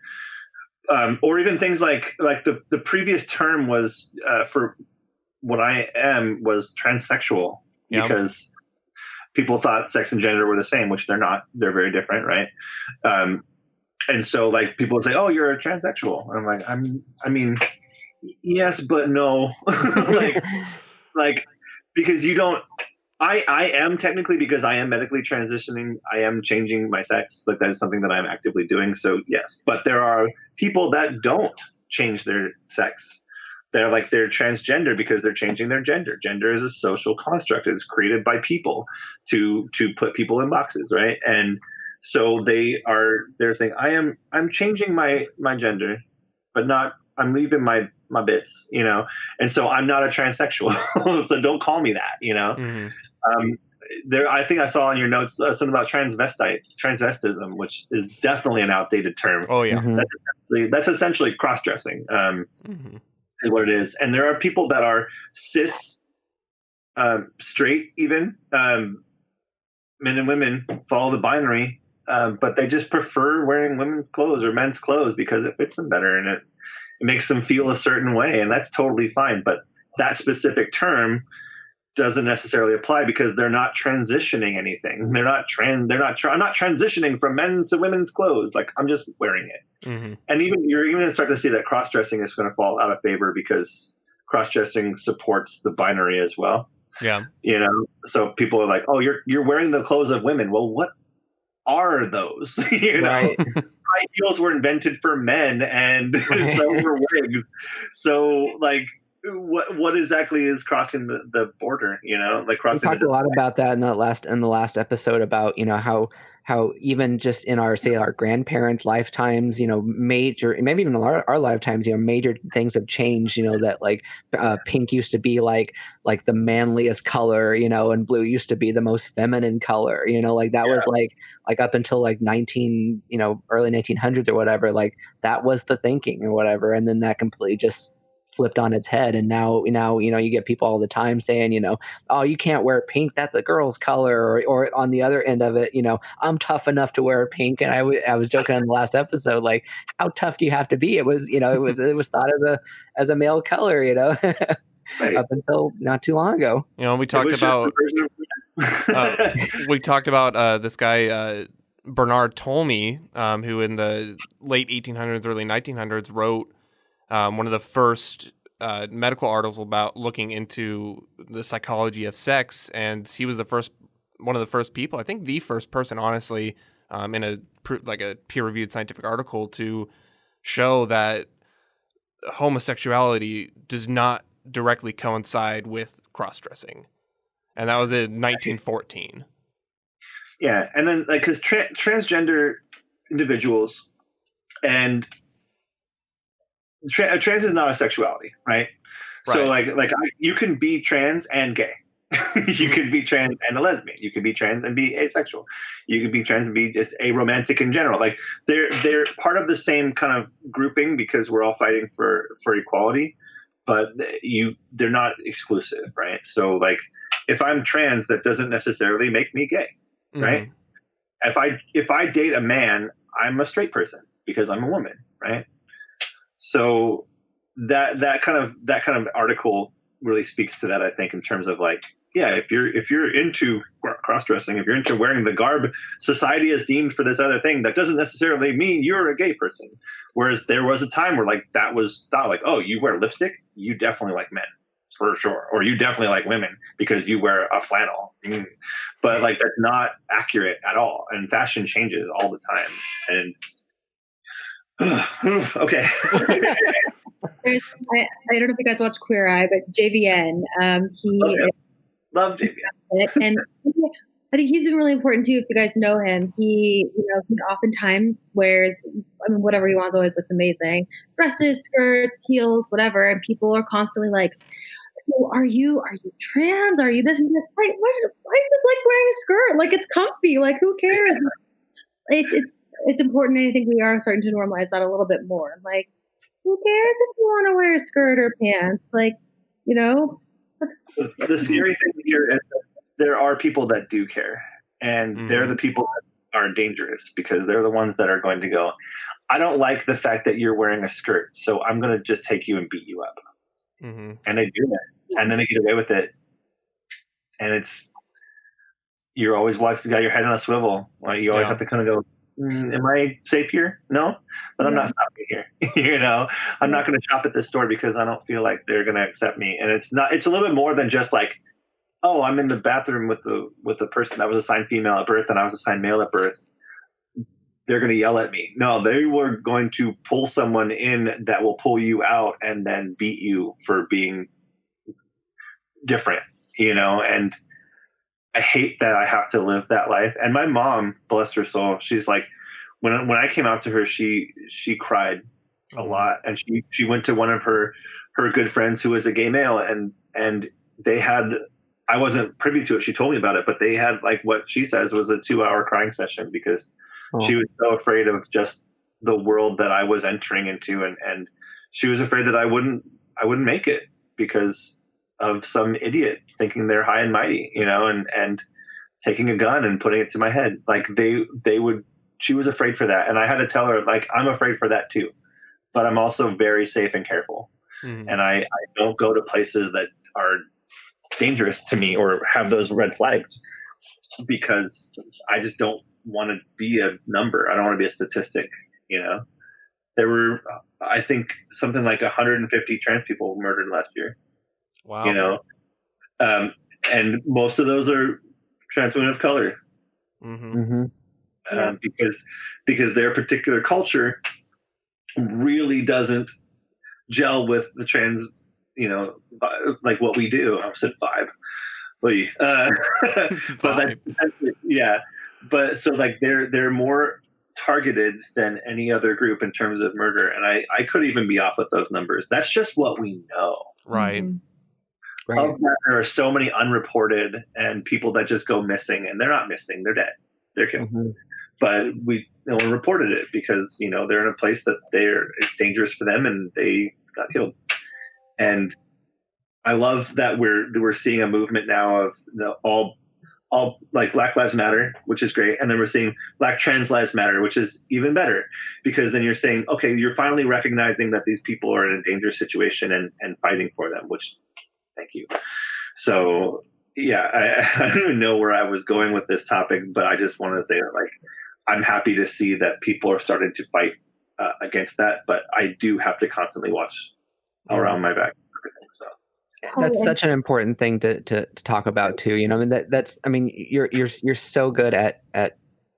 Or even things like the previous term was for what I am was transsexual because people thought sex and gender were the same, which they're not. They're very different, right? And so people would say, "Oh, you're a transsexual," and I'm like, I mean, yes, but no, because you don't. I am technically, because I am medically transitioning, I am changing my sex. Like that is something that I'm actively doing. So yes, but there are people that don't change their sex. They're transgender because they're changing their gender. Gender is a social construct. It's created by people to put people in boxes, right? And so they're saying, I'm changing my gender, but not, I'm leaving my bits, and so I'm not a transsexual. So don't call me that, Mm-hmm. I think I saw in your notes something about transvestism, which is definitely an outdated term. Oh yeah. Mm-hmm. That's essentially cross-dressing, Mm-hmm. is what it is. And there are people that are cis, straight, even men and women follow the binary, but they just prefer wearing women's clothes or men's clothes because it fits them better and it makes them feel a certain way, and that's totally fine. But that specific term doesn't necessarily apply because they're not transitioning anything. I'm not transitioning from men to women's clothes. Like, I'm just wearing it. Mm-hmm. And you're even going to start to see that cross-dressing is going to fall out of favor because cross-dressing supports the binary as well. Yeah. So people are like, oh, you're wearing the clothes of women. Well, what are those? Right. High heels were invented for men, and so were wigs. So like, what exactly is crossing the border? Like crossing. We talked a lot about that in the last episode about how even just in our grandparents' lifetimes, major, maybe even our lifetimes, major things have changed. That like pink used to be like the manliest color, and blue used to be the most feminine color. Like that was like up until like early 1900s or whatever. Like that was the thinking or whatever, and then that completely just flipped on its head, and now you get people all the time saying oh, you can't wear pink, that's a girl's color, or on the other end of it, I'm tough enough to wear pink. And I was joking on the last episode, like, how tough do you have to be? It was it was thought as a male color, Right. up until not too long ago. We talked about this guy Bernard Tolmie, who in the late 1800s, early 1900s wrote one of the first medical articles about looking into the psychology of sex, and he was one of the first people, I think the first person, honestly, in a peer-reviewed scientific article to show that homosexuality does not directly coincide with cross-dressing, and that was in 1914. Yeah, and then because transgender individuals and trans is not a sexuality, right? So you can be trans and gay. You can be trans and a lesbian. You can be trans and be asexual. You can be trans and be just aromantic in general. Like they're part of the same kind of grouping because we're all fighting for equality, but they're not exclusive, right? So like if I'm trans, that doesn't necessarily make me gay, right? Mm-hmm. If I date a man, I'm a straight person because I'm a woman, right? So that kind of article really speaks to that, I think, in terms of like, yeah, if you're into cross-dressing, if you're into wearing the garb society has deemed for this other thing, that doesn't necessarily mean you're a gay person. Whereas there was a time where like that was thought like, oh, you wear lipstick, you definitely like men for sure, or you definitely like women because you wear a flannel. But like that's not accurate at all, and fashion changes all the time. And okay. I don't know if you guys watch Queer Eye, but JVN, love JVN, and I think he's been really important too. If you guys know him, he oftentimes wears, whatever he wants, always looks amazing, dresses, skirts, heels, whatever, and people are constantly like, oh, are you trans? Are you this and this? Like, why is it like wearing a skirt? Like, it's comfy. Like, who cares? It's important, and I think we are starting to normalize that a little bit more. Like, who cares if you want to wear a skirt or pants? Like, The scary thing here is that there are people that do care, and they're the people that are dangerous because they're the ones that are going to go, I don't like the fact that you're wearing a skirt, so I'm going to just take you and beat you up. Mm-hmm. And they do that, and then they get away with it. And you're always got your head on a swivel. Like you always have to kind of go, am I safe here? No, but I'm not stopping here. I'm not going to shop at this store because I don't feel like they're going to accept me. And it's a little bit more than just like, oh, I'm in the bathroom with the person that was assigned female at birth and I was assigned male at birth, they're going to yell at me. No, they were going to pull someone in that will pull you out and then beat you for being different, and I hate that I have to live that life. And my mom, bless her soul, she's like, when I came out to her, she cried a lot, and she went to one of her good friends who was a gay male, and they had, I wasn't privy to it, she told me about it, but they had like what she says was a 2-hour crying session because she was so afraid of just the world that I was entering into, and she was afraid that I wouldn't make it because of some idiot thinking they're high and mighty, and taking a gun and putting it to my head. Like she was afraid for that. And I had to tell her, like, I'm afraid for that too, but I'm also very safe and careful. Mm-hmm. And I don't go to places that are dangerous to me or have those red flags because I just don't want to be a number. I don't want to be a statistic, There were, I think, something like 150 trans people murdered last year. Wow. And most of those are trans women of color. Mm-hmm. Because their particular culture really doesn't gel with the trans, like what we do. I said vibe. But yeah. But so like they're more targeted than any other group in terms of murder. And I could even be off with those numbers. That's just what we know. Right. Mm-hmm. Right. Of that, there are so many unreported and people that just go missing, and they're not missing, they're dead, they're killed. Mm-hmm. But no one reported it because they're in a place that it's dangerous for them and they got killed. And I love that we're seeing a movement now of all like Black Lives Matter, which is great, and then we're seeing Black Trans Lives Matter, which is even better because then you're saying, okay, you're finally recognizing that these people are in a dangerous situation and fighting for them, which thank you. So yeah, I don't even know where I was going with this topic, but I just want to say that like I'm happy to see that people are starting to fight against that, but I do have to constantly watch around my back. So that's such an important thing to talk about too. You're so good at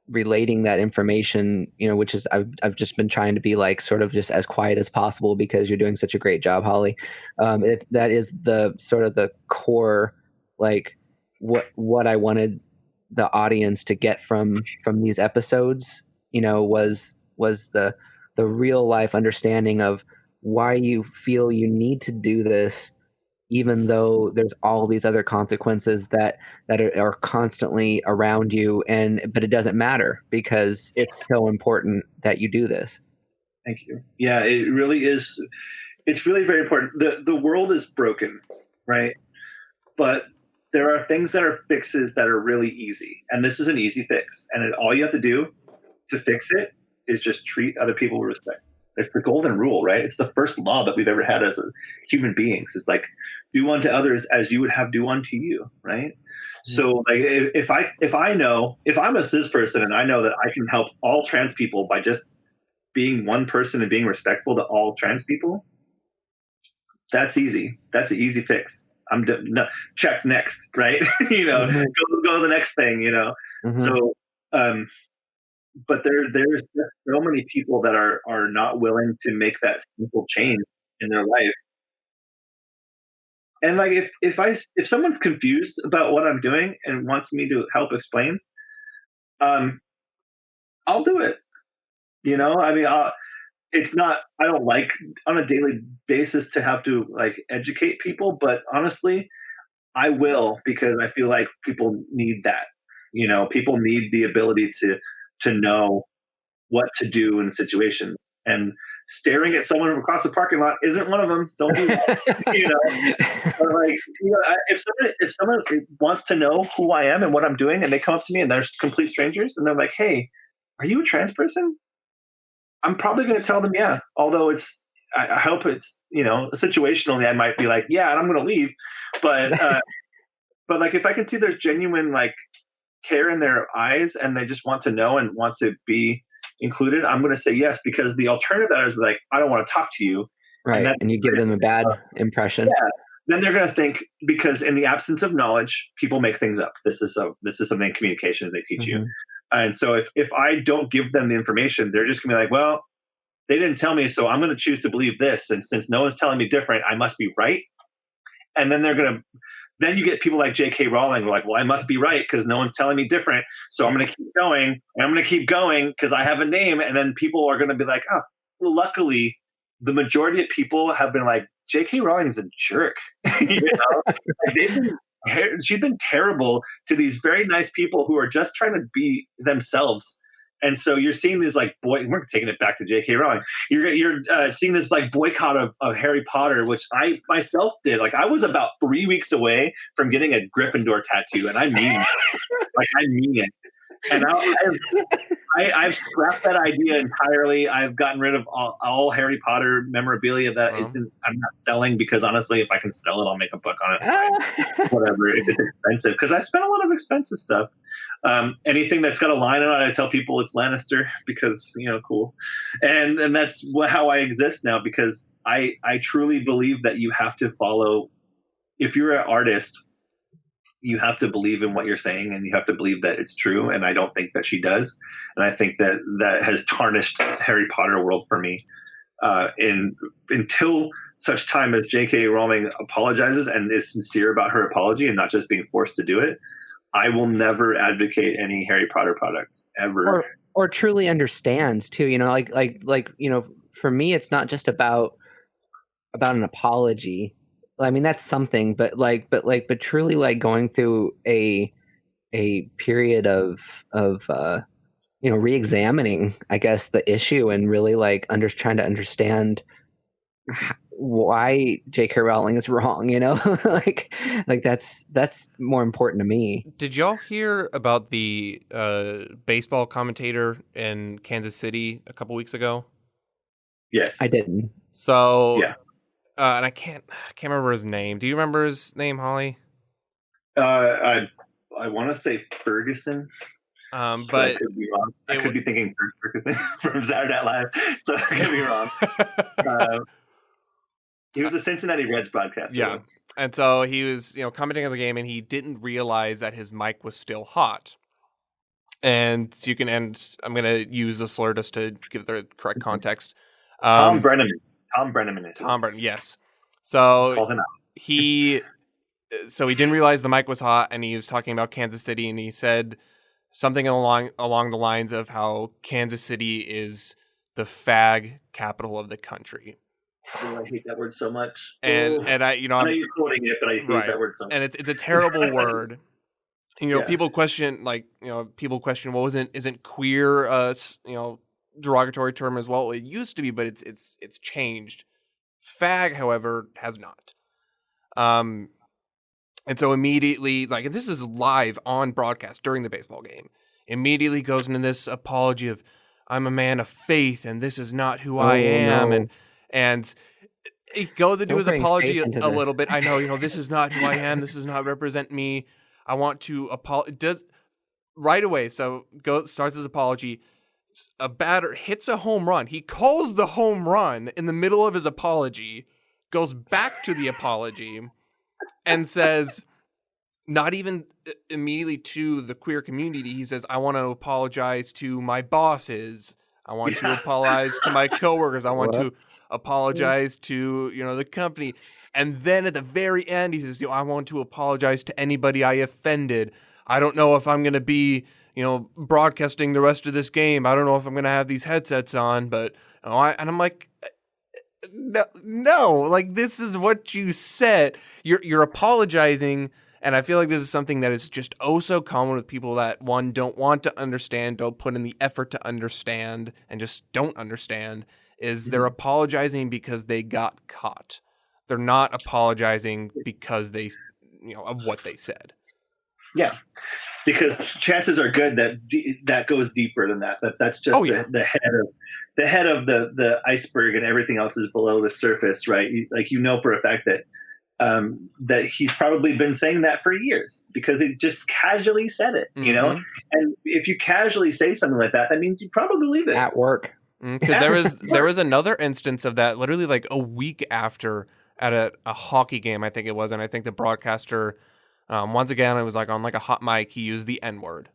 relating that information, which is I've just been trying to be like sort of just as quiet as possible because you're doing such a great job, Holly. That is the sort of the core, like what I wanted the audience to get from these episodes, was the real life understanding of why you feel you need to do this, even though there's all these other consequences that are constantly around you, but it doesn't matter because it's so important that you do this. Thank you. Yeah, it really is. It's really very important. The world is broken, right? But there are things that are fixes that are really easy. And this is an easy fix. And all you have to do to fix it is just treat other people with respect. It's the golden rule, right? It's the first law that we've ever had as human beings. It's like, do unto others as you would have do unto you, right? Mm-hmm. So like if I'm a cis person and I know that I can help all trans people by just being one person and being respectful to all trans people, that's easy. That's an easy fix. Check next, right? Mm-hmm. go to the next thing, Mm-hmm. So, but there's so many people that are not willing to make that simple change in their life. And like if someone's confused about what I'm doing and wants me to help explain, I'll do it. It's not, I don't like on a daily basis to have to like educate people, but honestly, I will, because I feel like people need that. People need the ability to know what to do in situations, and staring at someone across the parking lot isn't one of them. Don't do that. But like, if someone wants to know who I am and what I'm doing, and they come up to me and they're complete strangers and they're like, "Hey, are you a trans person?" I'm probably going to tell them, yeah. Although I hope it's, situationally, I might be like, yeah, and I'm going to leave. But but like if I can see there's genuine like care in their eyes and they just want to know and want to be included, I'm going to say yes, because the alternative that is like, I don't want to talk to you. Right. And you give them a bad impression. Yeah. then they're going to think, because in the absence of knowledge, people make things up. This is something in communication they teach you. And so if I don't give them the information, they're just gonna be like, well, they didn't tell me, so I'm going to choose to believe this. And since no one's telling me different, I must be right. And then then you get people like JK Rowling who are like, well, I must be right because no one's telling me different. So I'm going to keep going, and I'm going to keep going because I have a name. And then people are going to be like, oh, well, luckily the majority of people have been like, JK Rowling is a jerk. You know? She's been terrible to these very nice people who are just trying to be themselves. And so you're seeing these like we're taking it back to JK Rowling. You're seeing this like boycott of Harry Potter, which I myself did. Like I was about 3 weeks away from getting a Gryffindor tattoo, and I mean it. And I've scrapped that idea entirely. I've gotten rid of all Harry Potter memorabilia that I'm not selling, because honestly, if I can sell it, I'll make a buck on it. Whatever, if it's expensive, because I spent a lot of expensive stuff. Anything that's got a line on it, I tell people it's Lannister because, you know, cool. And that's how I exist now, because I truly believe that you have to follow, if you're an artist, you have to believe in what you're saying, and you have to believe that it's true. And I don't think that she does. And I think that has tarnished Harry Potter world for me. Until such time as JK Rowling apologizes and is sincere about her apology and not just being forced to do it, I will never advocate any Harry Potter product ever. Or truly understands too, you know, like, you know, for me, it's not just about an apology. I mean, that's something, but truly like going through a period of you know, re-examining, I guess, the issue, and really like trying to understand why J.K. Rowling is wrong, you know, like that's more important to me. Did y'all hear about the baseball commentator in Kansas City a couple weeks ago? Yes, I didn't. So yeah. And I can't remember his name. Do you remember his name, Holly? I want to say Ferguson. But I could be wrong. I could be thinking Ferguson from Saturday Night Live, so I could be wrong. He was a Cincinnati Reds broadcaster. Yeah, and so he was, you know, commenting on the game, and he didn't realize that his mic was still hot. And you can, and I'm going to use a slur just to give the correct context. Tom Brenneman. Yes. So he didn't realize the mic was hot, and he was talking about Kansas City, and he said something along the lines of how Kansas City is the fag capital of the country. Oh, I hate that word so much. And I, you know, I know you're quoting it, but I hate that word so much. And it's a terrible word. And, you know, people question, well, isn't queer you know, derogatory term as well? It used to be, but it's changed. Fag, however, has not. And so immediately, like, and this is live on broadcast during the baseball game, immediately goes into this apology of, I'm a man of faith, and this is not who I am, no. and he goes into his apology a little bit. I know, you know, this is not who I am. This does not represent me. I want to apologize. Right away, so starts his apology. A batter hits a home run. He calls the home run in the middle of his apology, goes back to the apology, and says, not even immediately to the queer community, he says, I want to apologize to my bosses. I want to apologize to my coworkers. I want to apologize to, you know, the company. And then at the very end, he says, I want to apologize to anybody I offended. I don't know if I'm going to be, you know, broadcasting the rest of this game. I don't know if I'm going to have these headsets on, but, you know, and I'm like, no, like, this is what you said. You're apologizing. And I feel like this is something that is just so common with people that, one, don't want to understand, don't put in the effort to understand, and just don't understand, is they're apologizing because they got caught. They're not apologizing because they, you know, of what they said. Yeah, because chances are good that that goes deeper than that. That's just the head of the iceberg, and everything else is below the surface, right? You know for a fact that that he's probably been saying that for years because he just casually said it, you know? And if you casually say something like that, that means you probably believe it. At work. Because there was another instance of that literally like a week after at a hockey game, I think it was, and I think the broadcaster, once again, it was like on like a hot mic, he used the N-word.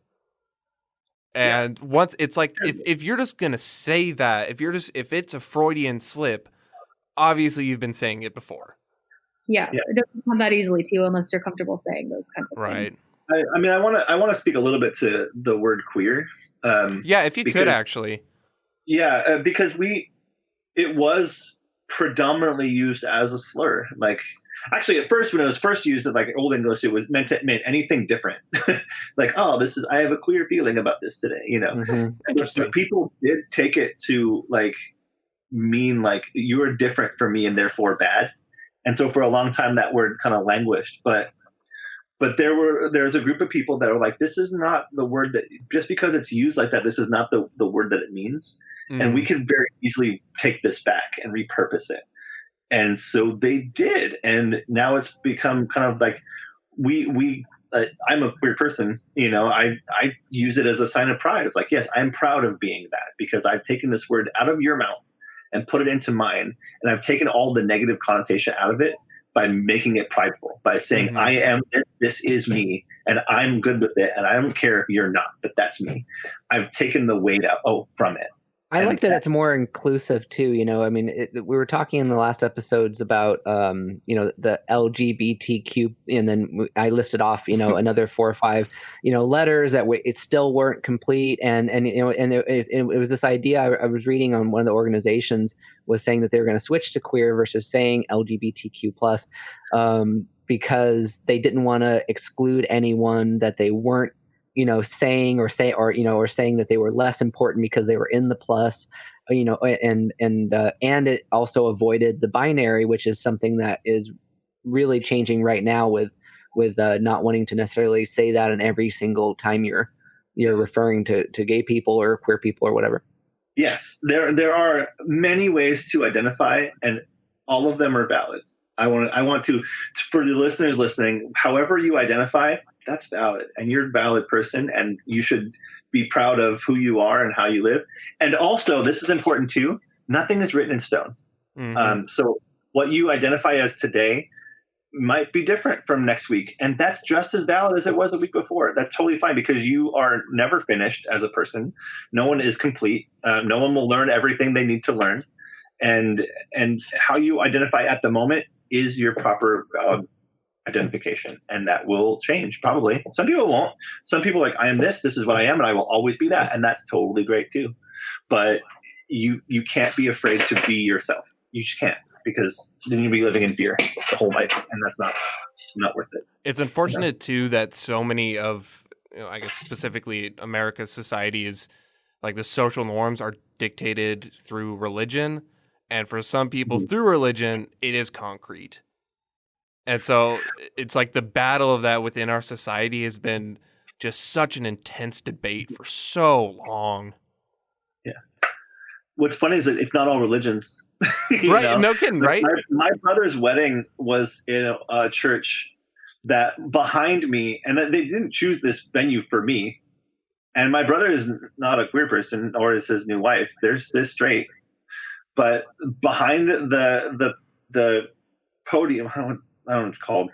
And once it's like, if you're just gonna say that, if it's a Freudian slip, obviously you've been saying it before. Yeah. It doesn't come that easily to you unless you're comfortable saying those kinds of things. Right. I mean, I want to speak a little bit to the word queer. Yeah, if you could actually. Yeah, because it was predominantly used as a slur. Like, actually, at first, when it was first used in like Old English, it was meant anything different. Like, oh, I have a queer feeling about this today, you know. Mm-hmm. But people did take it to like mean like you are different from me and therefore bad. And so for a long time, that word kind of languished. But there's a group of people that are like, this is not the word that, just because it's used like that, this is not the word that it means. And we can very easily take this back and repurpose it. And so they did. And now it's become kind of like, I'm a queer person, you know, I use it as a sign of pride. It's like, yes, I'm proud of being that because I've taken this word out of your mouth and put it into mine. And I've taken all the negative connotation out of it by making it prideful, by saying, I am, this is me, and I'm good with it. And I don't care if you're not, but that's me. I've taken the weight out from it. I like that it's more inclusive too. You know, I mean, we were talking in the last episodes about, you know, the LGBTQ, and then I listed off, you know, another 4 or 5, you know, letters that it still weren't complete, and you know, and it was this idea I was reading on one of the organizations was saying that they were going to switch to queer versus saying LGBTQ plus, because they didn't want to exclude anyone that they weren't, you know, saying or saying that they were less important because they were in the plus, you know, and it also avoided the binary, which is something that is really changing right now with not wanting to necessarily say that in every single time you're referring to gay people or queer people or whatever. Yes, there are many ways to identify, and all of them are valid. I want to, for the listeners listening, however you identify, that's valid, and you're a valid person, and you should be proud of who you are and how you live. And also, this is important too, nothing is written in stone. So what you identify as today might be different from next week, and that's just as valid as it was a week before. That's totally fine, because you are never finished as a person. No one is complete. No one will learn everything they need to learn, and how you identify at the moment is your proper identification, and that will change probably. Some people won't. Some people are like, I am this is what I am, and I will always be that, and that's totally great too. But you can't be afraid to be yourself. You just can't, because then you'll be living in fear the whole life, and that's not worth it. It's unfortunate too that so many of, you know, I guess specifically America's society is like the social norms are dictated through religion, and for some people through religion it is concrete. And so it's like the battle of that within our society has been just such an intense debate for so long. Yeah. What's funny is that it's not all religions. Right. Know? No kidding, right? My brother's wedding was in a church that behind me, and they didn't choose this venue for me. And my brother is not a queer person, or is his new wife. They're straight. But behind the podium, I don't know what it's called.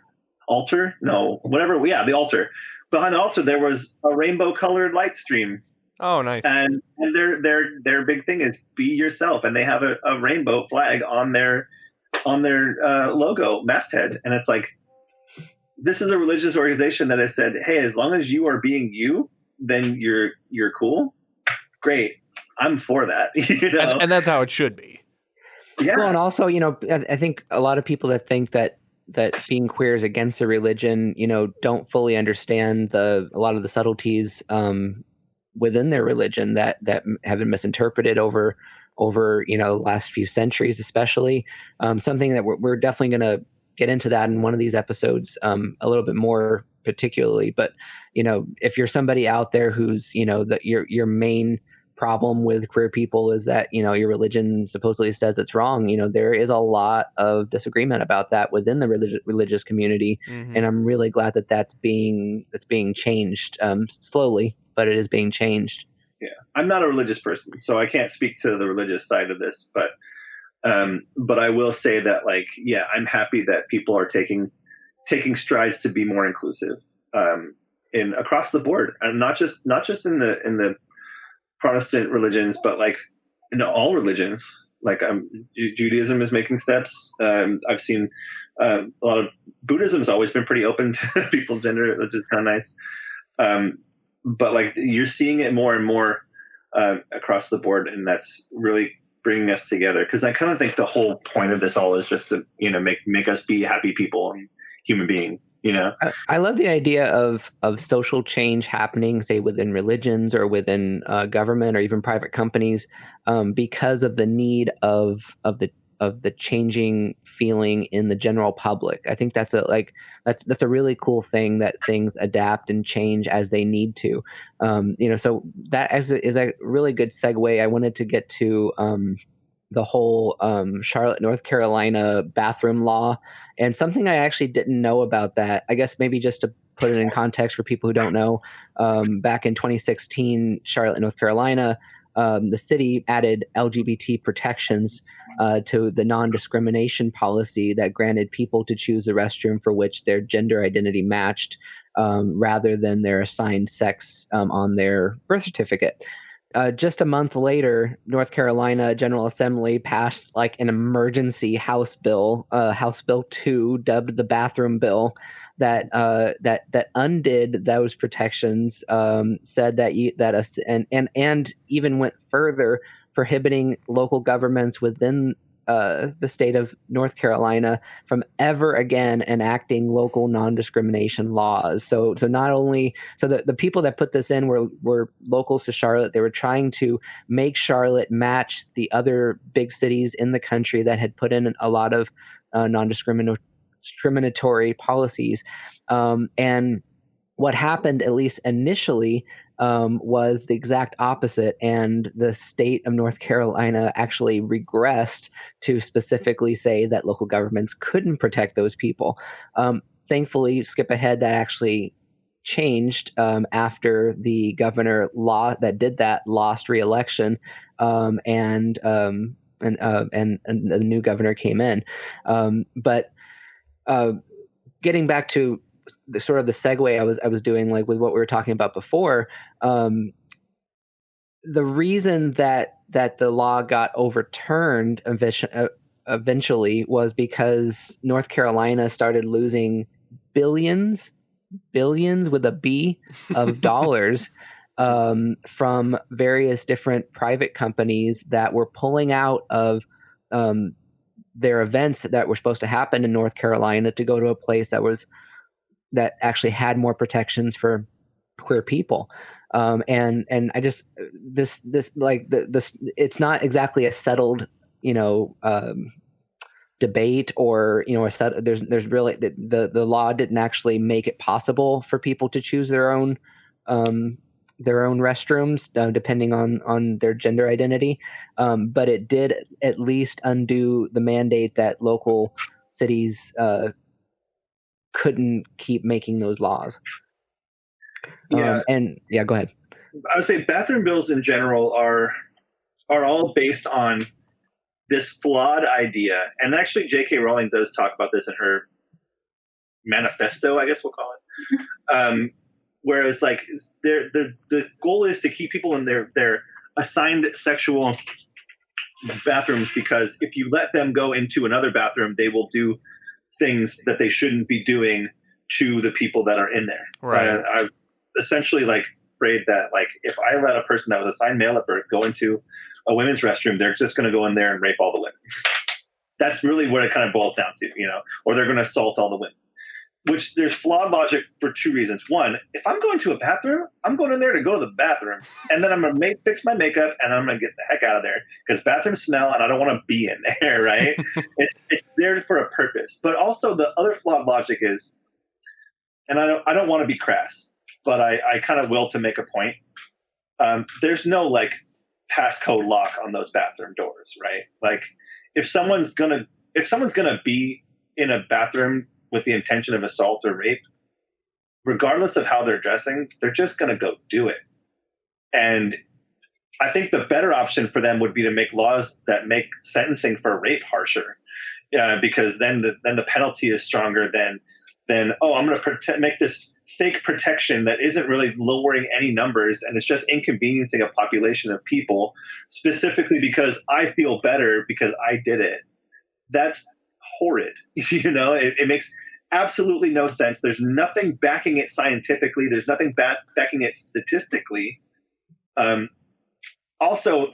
Altar? No, whatever. Yeah, the altar. Behind the altar, there was a rainbow-colored light stream. Oh, nice. And their big thing is be yourself, and they have a rainbow flag on their logo masthead, and it's like, this is a religious organization that has said, hey, as long as you are being you, then you're cool. Great, I'm for that. You know? And that's how it should be. Yeah. Well, and also, you know, I think a lot of people that think that being queer is against a religion, you know, don't fully understand a lot of the subtleties within their religion that have been misinterpreted over you know, last few centuries, especially. Something that we're definitely going to get into that in one of these episodes a little bit more particularly. But, you know, if you're somebody out there who's, you know, that your main problem with queer people is that, you know, your religion supposedly says it's wrong, you know, there is a lot of disagreement about that within the religious community. And I'm really glad that that's being changed slowly, but it is being changed. Yeah, I'm not a religious person, so I can't speak to the religious side of this, but But I will say that, like, yeah, I'm happy that people are taking strides to be more inclusive, in across the board, and not just in the Protestant religions, but like in all religions. Like, Judaism is making steps. I've seen a lot of Buddhism has always been pretty open to people's gender, which is kind of nice. But like, you're seeing it more and more across the board, and that's really bringing us together. Because I kind of think the whole point of this all is just to, you know, make us be happy people and human beings. You know, I love the idea of social change happening, say within religions or within government or even private companies, because of the need of the changing feeling in the general public. I think that's a really cool thing, that things adapt and change as they need to. You know, so that is a really good segue. I wanted to get to the whole Charlotte, North Carolina bathroom law, and something I actually didn't know about that. I guess maybe just to put it in context for people who don't know, back in 2016, Charlotte, North Carolina, the city added LGBT protections to the non-discrimination policy that granted people to choose the restroom for which their gender identity matched, rather than their assigned sex on their birth certificate. Just a month later, North Carolina General Assembly passed like an emergency House Bill 2, dubbed the Bathroom Bill, that undid those protections, said and even went further, prohibiting local governments within the state of North Carolina from ever again enacting local non-discrimination laws. So not only the people that put this in were locals to Charlotte. They were trying to make Charlotte match the other big cities in the country that had put in a lot of non-discriminatory policies. And what happened, at least initially, was the exact opposite, and the state of North Carolina actually regressed to specifically say that local governments couldn't protect those people. Thankfully, skip ahead, that actually changed after the governor that did that lost re-election, and the new governor came in. But getting back to the sort of the segue I was doing, like with what we were talking about before, the reason that the law got overturned eventually was because North Carolina started losing billions with a B of dollars from various different private companies that were pulling out of their events that were supposed to happen in North Carolina to go to a place that actually had more protections for queer people. And I just, this it's not exactly a settled, debate, or, there's really, the law didn't actually make it possible for people to choose their own restrooms, depending on their gender identity. But it did at least undo the mandate that local cities, couldn't keep making those laws. Yeah. Go ahead. I would say bathroom bills in general are all based on this flawed idea. And actually JK Rowling does talk about this in her manifesto, I guess we'll call it. Whereas like the goal is to keep people in their assigned sexual bathrooms, because if you let them go into another bathroom, they will do things that they shouldn't be doing to the people that are in there. Right. I've essentially afraid that if I let a person that was assigned male at birth go into a women's restroom, they're just going to go in there and rape all the women. That's really what it kind of boils down to, or they're going to assault all the women. Which there's flawed logic for two reasons. One, if I'm going to a bathroom, I'm going in there to go to the bathroom, and then I'm going to fix my makeup, and I'm going to get the heck out of there, because bathrooms smell, and I don't want to be in there, right? It's there for a purpose. But also the other flawed logic is, and I don't want to be crass, but I kind of will to make a point. There's no passcode lock on those bathroom doors, right? Like if someone's gonna be in a bathroom with the intention of assault or rape, regardless of how they're dressing, they're just going to go do it. And I think the better option for them would be to make laws that make sentencing for rape harsher, because then the penalty is stronger than I'm going to make this fake protection that isn't really lowering any numbers, and it's just inconveniencing a population of people specifically because I feel better because I did it. That's horrid. It makes absolutely no sense. There's nothing backing it scientifically. There's nothing backing it statistically. Also,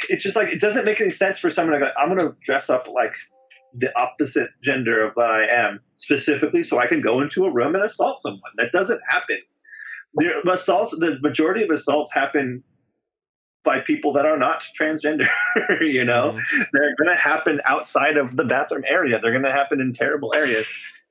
it's just like, it doesn't make any sense for someone to go, I'm going to dress up like the opposite gender of what I am specifically so I can go into a room and assault someone. That doesn't happen. The majority of assaults happen by people that are not transgender. They're going to happen outside of the bathroom area. They're going to happen in terrible areas.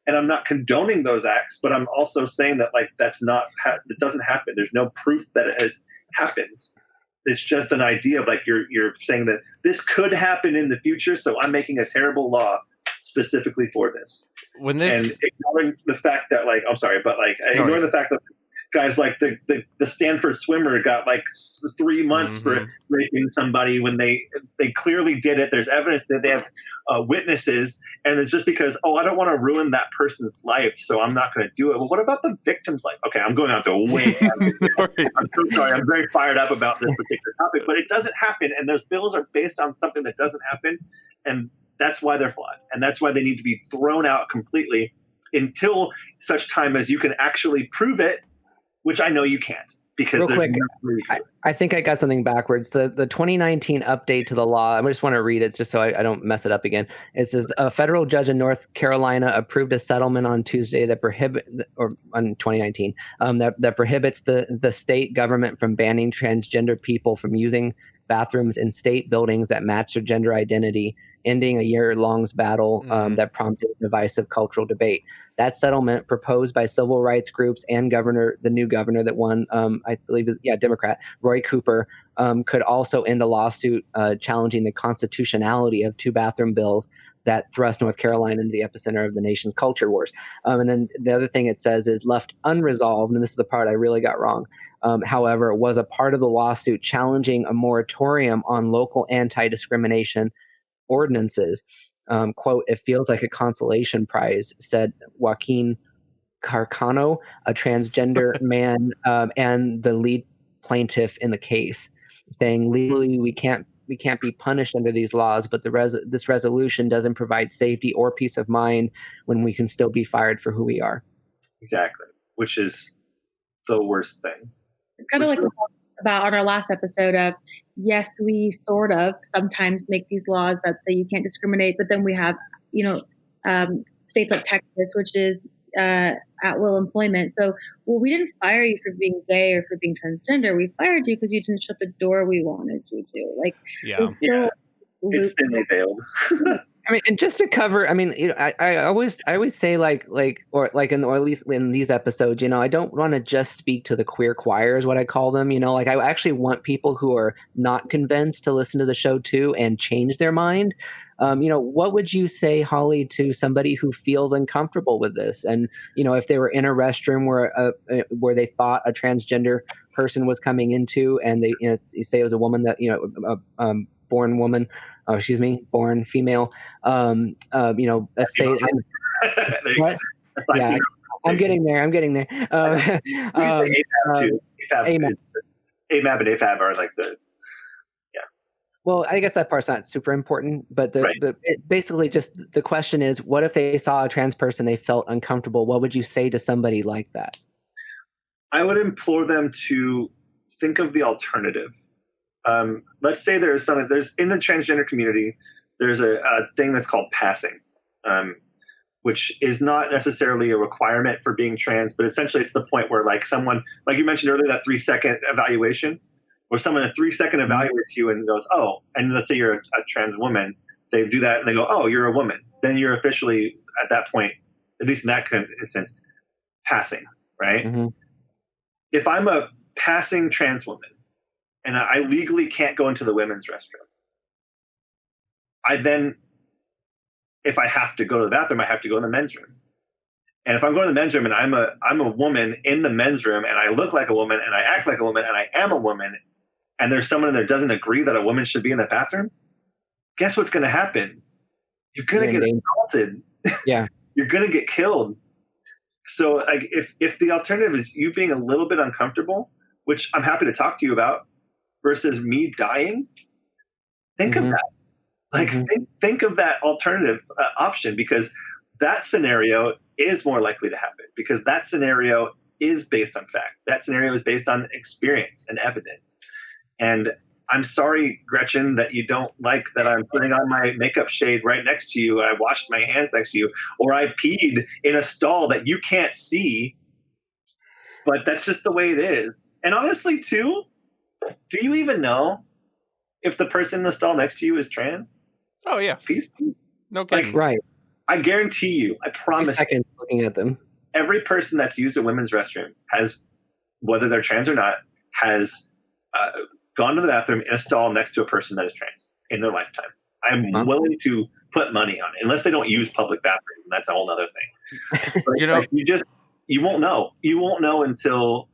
And I'm not condoning those acts, but I'm also saying that it doesn't happen. There's no proof that it happens. It's just an idea of like, you're saying that this could happen in the future, so I'm making a terrible law specifically for this. And ignoring the fact that ignoring the fact that guys like the Stanford swimmer got like 3 months for raping somebody when they clearly did it. There's evidence that they have witnesses, and it's just because, I don't want to ruin that person's life, so I'm not going to do it. Well, what about the victim's life? Okay, I'm going on to a way tangent. I'm so sorry. I'm very fired up about this particular topic, but it doesn't happen, and those bills are based on something that doesn't happen, and that's why they're flawed, and that's why they need to be thrown out completely until such time as you can actually prove it, which I know you can't. Because real quick, I think I got something backwards. The 2019 update to the law, I just want to read it just so I don't mess it up again. It says a federal judge in North Carolina approved a settlement on Tuesday that on 2019 that prohibits the state government from banning transgender people from using bathrooms in state buildings that match their gender identity, ending a year-long battle that prompted divisive cultural debate. That settlement, proposed by civil rights groups and the new governor that won, I believe, Democrat, Roy Cooper, could also end a lawsuit challenging the constitutionality of 2 bathroom bills that thrust North Carolina into the epicenter of the nation's culture wars. And then the other thing it says is left unresolved, and this is the part I really got wrong. However, it was a part of the lawsuit challenging a moratorium on local anti-discrimination ordinances. Quote, it feels like a consolation prize, said Joaquin Carcano, a transgender man and the lead plaintiff in the case, saying legally we can't be punished under these laws, but this resolution doesn't provide safety or peace of mind when we can still be fired for who we are. Exactly, which is the worst thing. Kind of like about on our last episode of, yes, we sort of sometimes make these laws that say you can't discriminate, but then we have, states like Texas, which is at will employment. So, we didn't fire you for being gay or for being transgender. We fired you because you didn't shut the door we wanted you to. It's thinly veiled. I mean, and just to cover, I always say or at least in these episodes, I don't want to just speak to the queer choir is what I call them. I actually want people who are not convinced to listen to the show too and change their mind. What would you say, Holly, to somebody who feels uncomfortable with this? And, if they were in a restroom where they thought a transgender person was coming into, and they, you say it was a woman that, born woman, born female, let's say, I'm getting there. AMAB and AFAB are like well, I guess that part's not super important, but basically just the question is, what if they saw a trans person, they felt uncomfortable? What would you say to somebody like that? I would implore them to think of the alternative. Let's say there's in the transgender community, there's a thing that's called passing, which is not necessarily a requirement for being trans, but essentially it's the point where someone, like you mentioned earlier, that 3-second evaluation, where someone 3-second evaluates you and goes, oh, and let's say you're a trans woman, they do that and they go, oh, you're a woman. Then you're officially at that point, at least in that instance, passing, right? Mm-hmm. If I'm a passing trans woman, and I legally can't go into the women's restroom, if I have to go to the bathroom, I have to go in the men's room. And if I'm going to the men's room and I'm a woman in the men's room and I look like a woman and I act like a woman and I am a woman and there's someone in there doesn't agree that a woman should be in the bathroom, guess what's going to happen? You're going to get assaulted. Yeah. You're going to get killed. So like, if the alternative is you being a little bit uncomfortable, which I'm happy to talk to you about, versus me dying, think of that. Like, think of that alternative option, because that scenario is more likely to happen, because that scenario is based on fact. That scenario is based on experience and evidence. And I'm sorry, Gretchen, that you don't like that I'm putting on my makeup shade right next to you. I washed my hands next to you, or I peed in a stall that you can't see. But that's just the way it is. And honestly, too, do you even know if the person in the stall next to you is trans? Oh, yeah. Peace. No kidding. Like, right. I guarantee you, I promise you, looking at them. Every person that's used a women's restroom has, whether they're trans or not, has gone to the bathroom in a stall next to a person that is trans in their lifetime. I'm willing to put money on it, unless they don't use public bathrooms, and that's a whole other thing. But, like, you won't know. You won't know until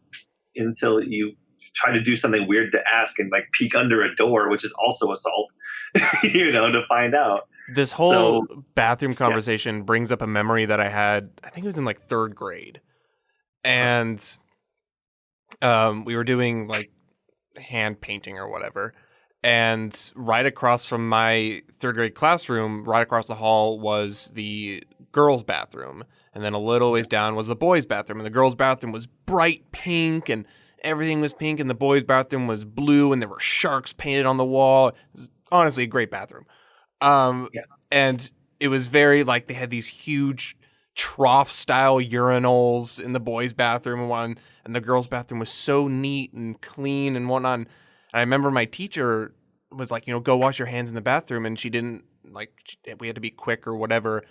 you try to do something weird to ask and like peek under a door, which is also assault, to find out. This whole bathroom conversation brings up a memory that I had, I think it was in like 3rd grade. And we were doing like hand painting or whatever. And right across from my 3rd grade classroom, right across the hall, was the girls' bathroom. And then a little ways down was the boys' bathroom. And the girls' bathroom was bright pink and everything was pink. And the boys' bathroom was blue and there were sharks painted on the wall. It was honestly a great bathroom. And it was very like they had these huge trough style urinals in the boys' bathroom and the girls' bathroom was so neat and clean and whatnot. And I remember my teacher was like, go wash your hands in the bathroom, and she didn't, like, we had to be quick or whatever.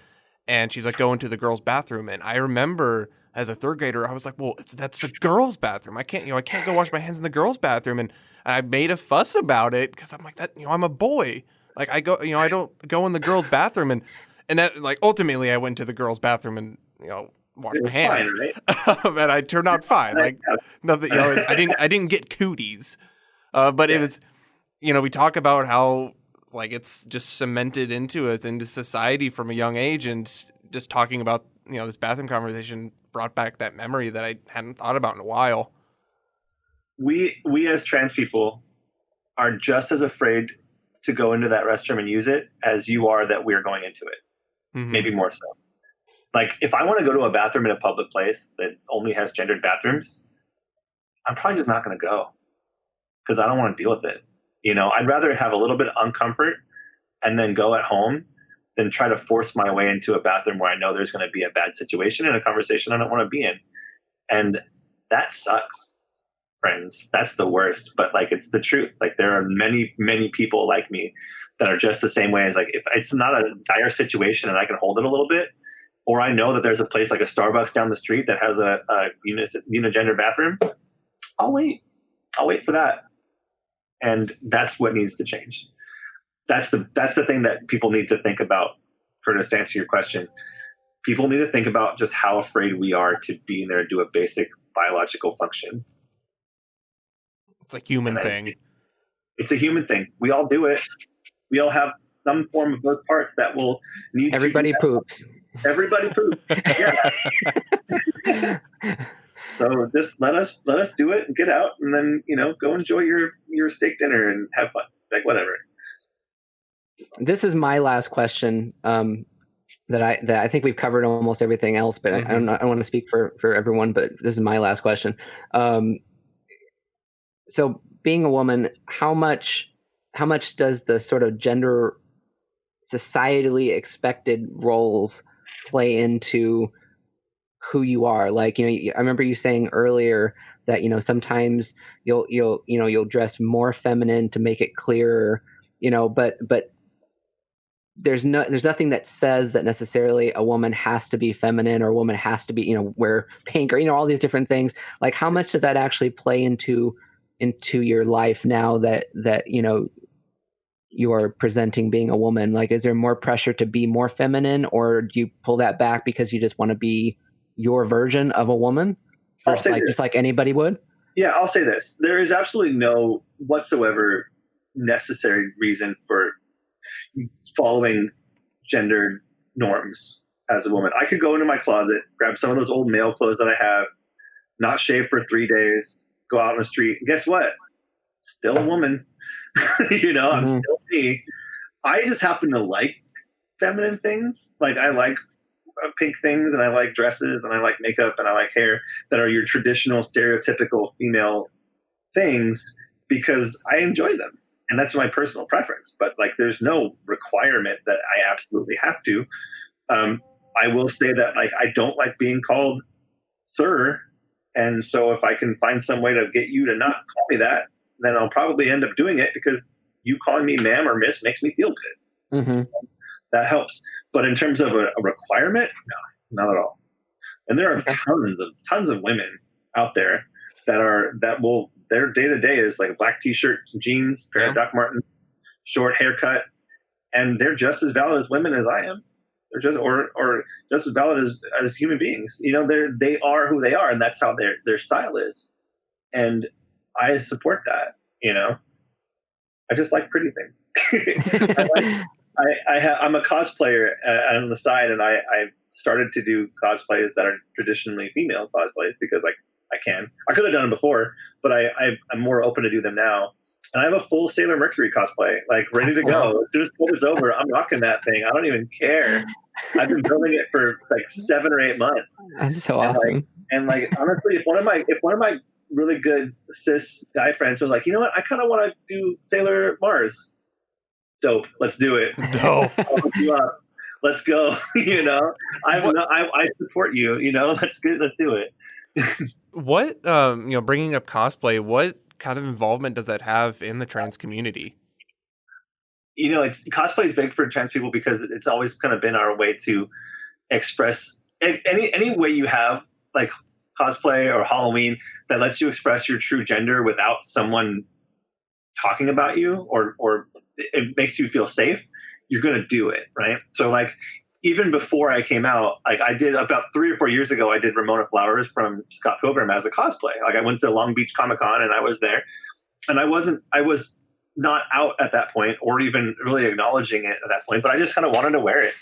And she's like, go into the girls' bathroom. And I remember as a 3rd grader, I was like, well, that's the girls' bathroom. I can't go wash my hands in the girls' bathroom. And I made a fuss about it because I'm like, I'm a boy. Like, I go, I don't go in the girls' bathroom. And that, like, ultimately I went to the girls' bathroom and, washed my hands. Fine, right? And I turned out fine. Like, nothing, I didn't get cooties. But it was, we talk about how, like, it's just cemented into us, into society from a young age. And just talking about, this bathroom conversation brought back that memory that I hadn't thought about in a while. We as trans people are just as afraid to go into that restroom and use it as you are that we're going into it. Mm-hmm. Maybe more so. Like, if I want to go to a bathroom in a public place that only has gendered bathrooms, I'm probably just not going to go because I don't want to deal with it. I'd rather have a little bit of uncomfort and then go at home than try to force my way into a bathroom where I know there's going to be a bad situation and a conversation I don't want to be in. And that sucks, friends. That's the worst. But, like, it's the truth. Like, there are many, many people like me that are just the same way. As, like, if it's not a dire situation and I can hold it a little bit, or I know that there's a place like a Starbucks down the street that has a unigender bathroom, I'll wait for that. And that's what needs to change. That's the thing that people need to think about. Curtis, to answer your question, people need to think about just how afraid we are to be in there and do a basic biological function. It's a human thing. It's a human thing. We all do it. We all have some form of those parts that will need Everybody to poops. Everybody poops. Yeah. So just let us do it and get out, and then go enjoy your steak dinner and have fun. Like, whatever. This is my last question. That I think we've covered almost everything else, but I don't want to speak for everyone. But this is my last question. So, being a woman, how much does the sort of gender societally expected roles play into who you are? Like, I remember you saying earlier that, sometimes you'll dress more feminine to make it clearer, but there's nothing that says that necessarily a woman has to be feminine or a woman has to be, wear pink or, all these different things. Like, how much does that actually play into your life now that you are presenting being a woman? Like, is there more pressure to be more feminine, or do you pull that back because you just want to be your version of a woman, just like anybody would? Yeah, I'll say this. There is absolutely no whatsoever necessary reason for following gender norms as a woman. I could go into my closet, grab some of those old male clothes that I have, not shave for 3 days, go out on the street, and guess what? Still a woman. I'm still me. I just happen to like feminine things. Like I like pink things, and I like dresses, and I like makeup, and I like hair that are your traditional stereotypical female things because I enjoy them. And that's my personal preference. But like, there's no requirement that I absolutely have to. I will say that like, I don't like being called sir. And so if I can find some way to get you to not call me that, then I'll probably end up doing it because you calling me ma'am or miss makes me feel good. Mm-hmm. That helps. But in terms of a requirement, no, not at all. And there are tons of women out there their day to day is like a black t-shirt, some jeans, pair of Doc Martens, short haircut, and they're just as valid as women as I am. They're just or just as valid as human beings. They are who they are, and that's how their style is. And I support that. I just like pretty things. I'm a cosplayer on the side, and I started to do cosplays that are traditionally female cosplays because I can. I could have done them before, but I'm more open to do them now. And I have a full Sailor Mercury cosplay, like ready to go. As soon as COVID's over, I'm rocking that thing. I don't even care. I've been building it for like 7 or 8 months. That's so awesome. Honestly, if one of my really good cis guy friends was like, you know what, I kind of want to do Sailor Mars. Dope. Let's do it. Dope. I'll hook you up. Let's go. I support you. That's good. Let's do it. What, bringing up cosplay, what kind of involvement does that have in the trans community? Cosplay is big for trans people because it's always kind of been our way to express any way you have, like cosplay or Halloween, that lets you express your true gender without someone talking about you or it makes you feel safe. You're going to do it. Right. So like, even before I came out, like I did about 3 or 4 years ago, I did Ramona Flowers from Scott Pilgrim as a cosplay. Like I went to Long Beach Comic Con and I was there, and I was not out at that point or even really acknowledging it at that point, but I just kind of wanted to wear it,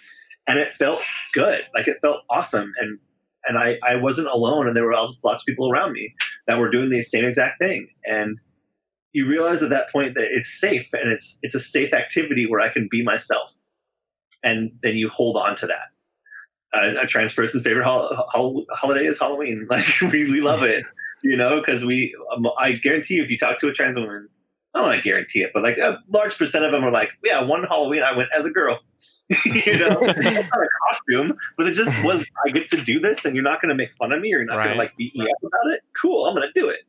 and it felt good. Like it felt awesome. And I wasn't alone, and there were lots of people around me that were doing the same exact thing. And you realize at that point that it's safe, and it's a safe activity where I can be myself. And then you hold on to that. A trans person's favorite holiday is Halloween. Like we love it, because I guarantee you, if you talk to a trans woman, I don't want to guarantee it, but like a large % of them are like, yeah, one Halloween I went as a girl. It's not a costume, but it just was, I get to do this, and you're not going to make fun of me, or you're not going to like beat me up about it. Cool, I'm going to do it.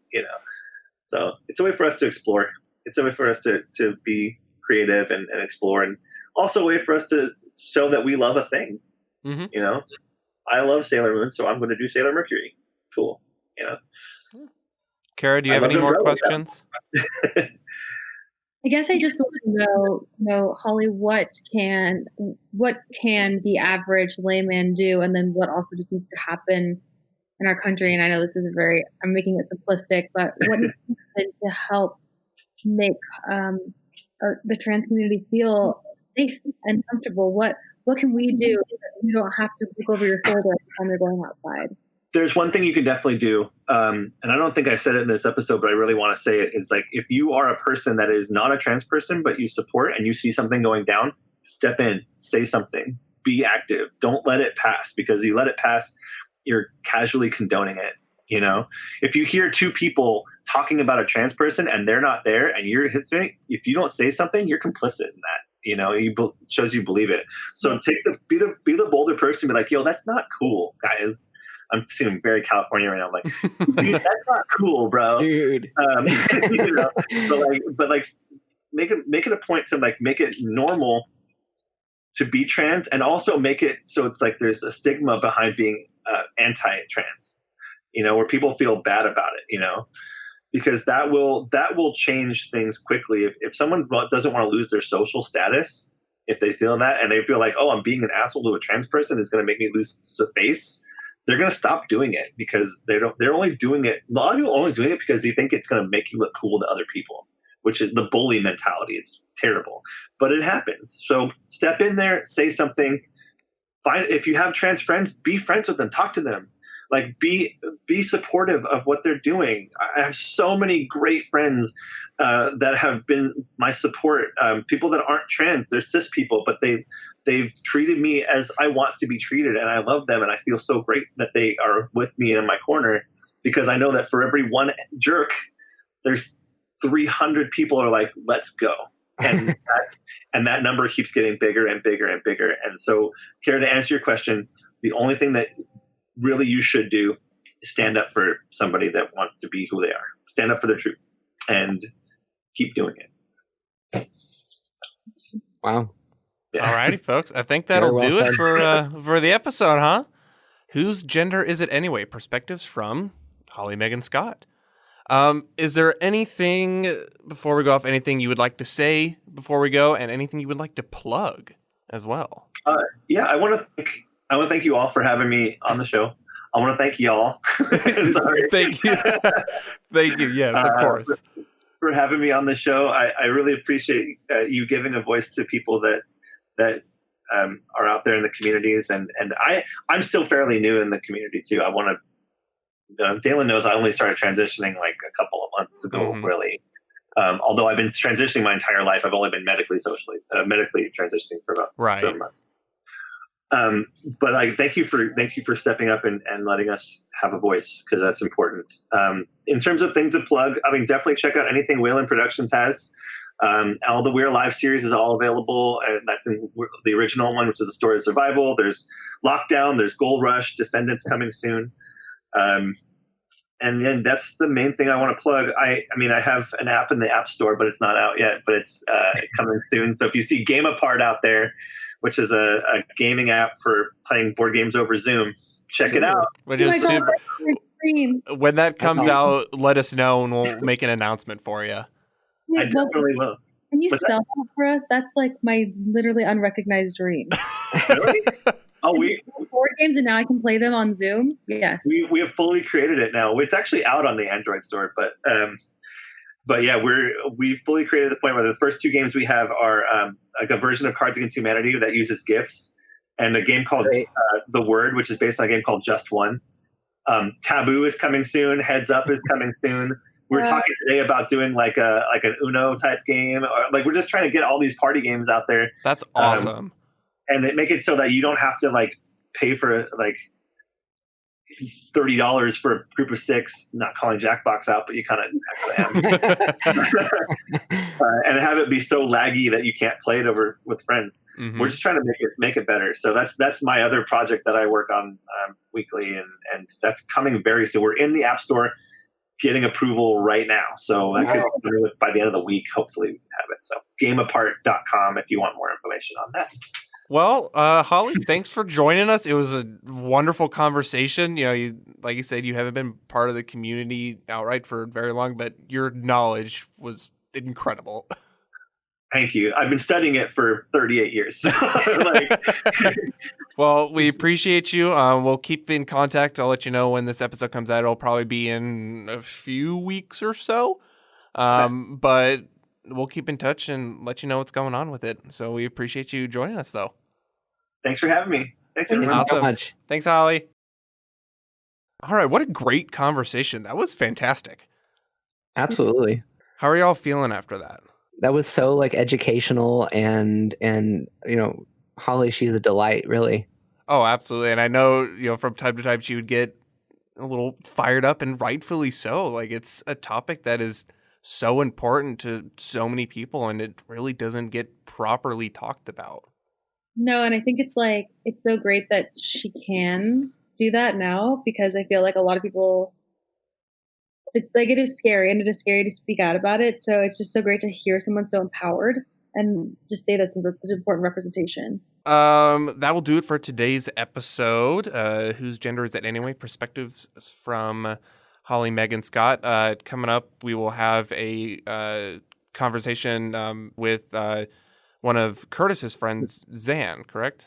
So it's a way for us to explore. It's a way for us to be creative and explore, and also a way for us to show that we love a thing. Mm-hmm. I love Sailor Moon, so I'm going to do Sailor Mercury. Cool. Kara, do you have any more questions? I guess I just want to know, Holly, what can the average layman do, and then what also just needs to happen in our country? And I know this is I'm making it simplistic, but what needs to happen to help make the trans community feel safe and comfortable? What can we do so that you don't have to look over your shoulder every time you're going outside? There's one thing you can definitely do, and I don't think I said it in this episode, but I really want to say it, is like, if you are a person that is not a trans person, but you support and you see something going down, step in, say something, be active. Don't let it pass, because you let it pass, you're casually condoning it. If you hear 2 people talking about a trans person and they're not there, and you're history, if you don't say something, you're complicit in that. It shows you believe it. So be the bolder person, be like, yo, that's not cool, guys. I'm seeing very California right now. I'm like, dude, that's not cool, bro. Dude. But make it a point to like make it normal to be trans, and also make it so it's like there's a stigma behind being anti-trans, where people feel bad about it, because that will change things quickly. If someone doesn't want to lose their social status, if they feel that, and they feel like, oh, I'm being an asshole to a trans person is going to make me lose face, they're going to stop doing it because they're only doing it. A lot of people are only doing it because they think it's going to make you look cool to other people, which is the bully mentality. It's terrible, but it happens. So step in there, say something. If you have trans friends, be friends with them, talk to them, like be supportive of what they're doing. I have so many great friends that have been my support. People that aren't trans, they're cis people, but they've treated me as I want to be treated, and I love them, and I feel so great that they are with me and in my corner, because I know that for every one jerk, there's 300 people are like, let's go. And that number keeps getting bigger and bigger and bigger. And so, Kara, to answer your question, the only thing that really you should do is stand up for somebody that wants to be who they are. Stand up for their truth and keep doing it. Wow. Yeah. All righty, folks. I think that'll do it for the episode, huh? Whose gender is it anyway? Perspectives from Holly Megan Scott. Is there anything, before we go off, anything you would like to say before we go, and anything you would like to plug as well? Yeah, I want to thank you all for having me on the show. I want to thank y'all. Sorry. Thank you. Thank you. Yes, of course. For having me on the show. I really appreciate you giving a voice to people that are out there in the communities. And I'm still fairly new in the community too. I want to, Dalen knows I only started transitioning like a couple of months ago, really. Although I've been transitioning my entire life, I've only been medically transitioning for about 7 months. But thank you for stepping up and letting us have a voice, because that's important. In terms of things to plug, I mean, definitely check out anything Wayland Productions has. All the We're Alive series is all available. That's in the original one, which is a story of survival. There's Lockdown, there's Gold Rush, Descendants coming soon. And then that's the main thing I want to plug. I mean, I have an app in the App Store, but it's not out yet, but it's coming soon. So if you see Game Apart out there, which is a gaming app for playing board games over Zoom, check it out. When that comes out, let us know and we'll make an announcement for you. I definitely will. Can you spell that for us? That's like my literally unrecognized dream. Really? Oh, board games, and now I can play them on Zoom. Yeah, we have fully created it now. It's actually out on the Android store, but yeah, we fully created the point where the first two games we have are like a version of Cards Against Humanity that uses GIFs, and a game called The Word, which is based on a game called Just One. Taboo is coming soon. Heads Up is coming soon. We were talking today about doing like an Uno type game, or like we're just trying to get all these party games out there. That's awesome. And make it so that you don't have to like pay for like $30 for a group of 6, not calling Jackbox out, but you kind of am. And have it be so laggy that you can't play it over with friends. Mm-hmm. We're just trying to make it better. So that's my other project that I work on weekly, and that's coming very soon. We're in the App Store getting approval right now. So that could, by the end of the week, hopefully we can have it. So gameapart.com if you want more information on that. Well, Holly, thanks for joining us. It was a wonderful conversation. You know, like you said, you haven't been part of the community outright for very long, but your knowledge was incredible. Thank you. I've been studying it for 38 years. Well, we appreciate you. We'll keep in contact. I'll let you know when this episode comes out. It'll probably be in a few weeks or so. But we'll keep in touch and let you know what's going on with it. So we appreciate you joining us, though. Thanks for having me. Thanks so much. Thanks, Holly. All right. What a great conversation. That was fantastic. Absolutely. How are y'all feeling after that? That was so like educational and you know, Holly, she's a delight, really. Oh, absolutely. And I know, you know, from time to time she would get a little fired up, and rightfully so. Like, it's a topic that is so important to so many people, and it really doesn't get properly talked about. No, and I think it's so great that she can do that now, because I feel like a lot of people, it's like, it is scary, and it is scary to speak out about it. So it's just so great to hear someone so empowered and just say that's such important representation. That will do it for today's episode. Whose gender is it anyway? Perspectives from Holly Megan Scott. Coming up, we will have a conversation with one of Curtis's friends, Zan, correct?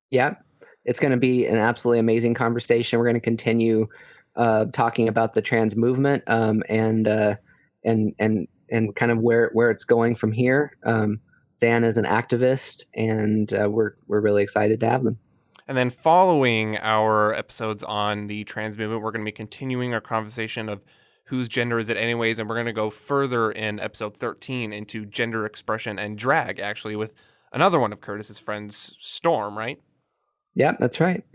Yeah. it's going to be an absolutely amazing conversation. We're going to continue talking about the trans movement and kind of where it's going from here. Zan is an activist, and we're really excited to have them. And then following our episodes on the trans movement, we're going to be continuing our conversation of whose gender is it anyways, and we're going to go further in episode 13 into gender expression and drag, actually, with another one of Curtis's friends, Storm, right? Yeah, that's right.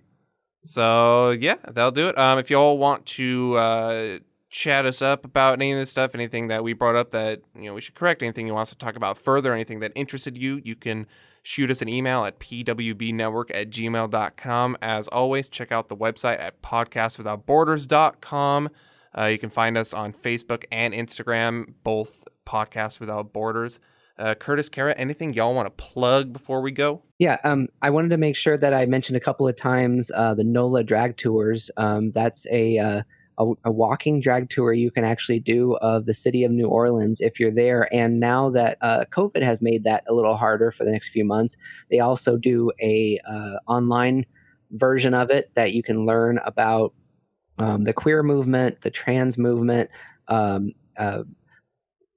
So, yeah, that'll do it. If you all want to chat us up about any of this stuff, anything that we brought up that we should correct, anything you want us to talk about further, anything that interested you, you can shoot us an email at pwbnetwork@gmail.com. As always, check out the website at podcastwithoutborders.com. You can find us on Facebook and Instagram, both Podcasts Without Borders. Curtis, Kara, anything y'all want to plug before we go? Yeah, I wanted to make sure that I mentioned a couple of times the NOLA drag tours. That's a walking drag tour you can actually do of the city of New Orleans if you're there. And now that COVID has made that a little harder for the next few months, they also do a online version of it that you can learn about the queer movement, the trans movement,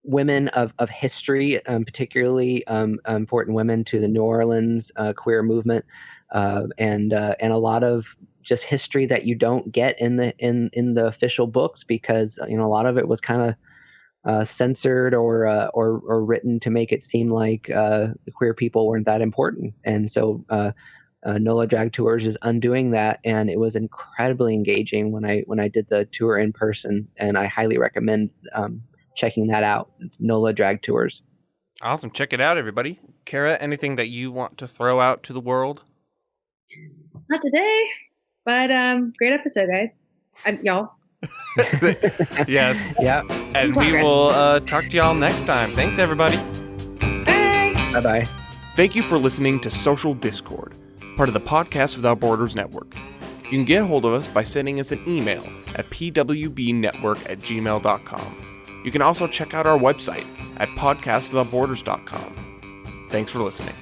women of history, particularly important women to the New Orleans queer movement, and a lot of just history that you don't get in the official books, because a lot of it was kind of censored or written to make it seem like the queer people weren't that important. And so NOLA Drag Tours is undoing that, and it was incredibly engaging when I did the tour in person, and I highly recommend checking that out. NOLA Drag Tours. Awesome. Check it out, everybody. Kara, anything that you want to throw out to the world? Not today, but great episode, guys. Y'all. Yes. Yeah. And we will talk to y'all next time. Thanks, everybody. Bye. Bye-bye. Thank you for listening to Social Discord, part of the Podcast Without Borders network. You can get a hold of us by sending us an email at pwbnetwork@gmail.com. You can also check out our website at podcastwithoutborders.com. Thanks for listening.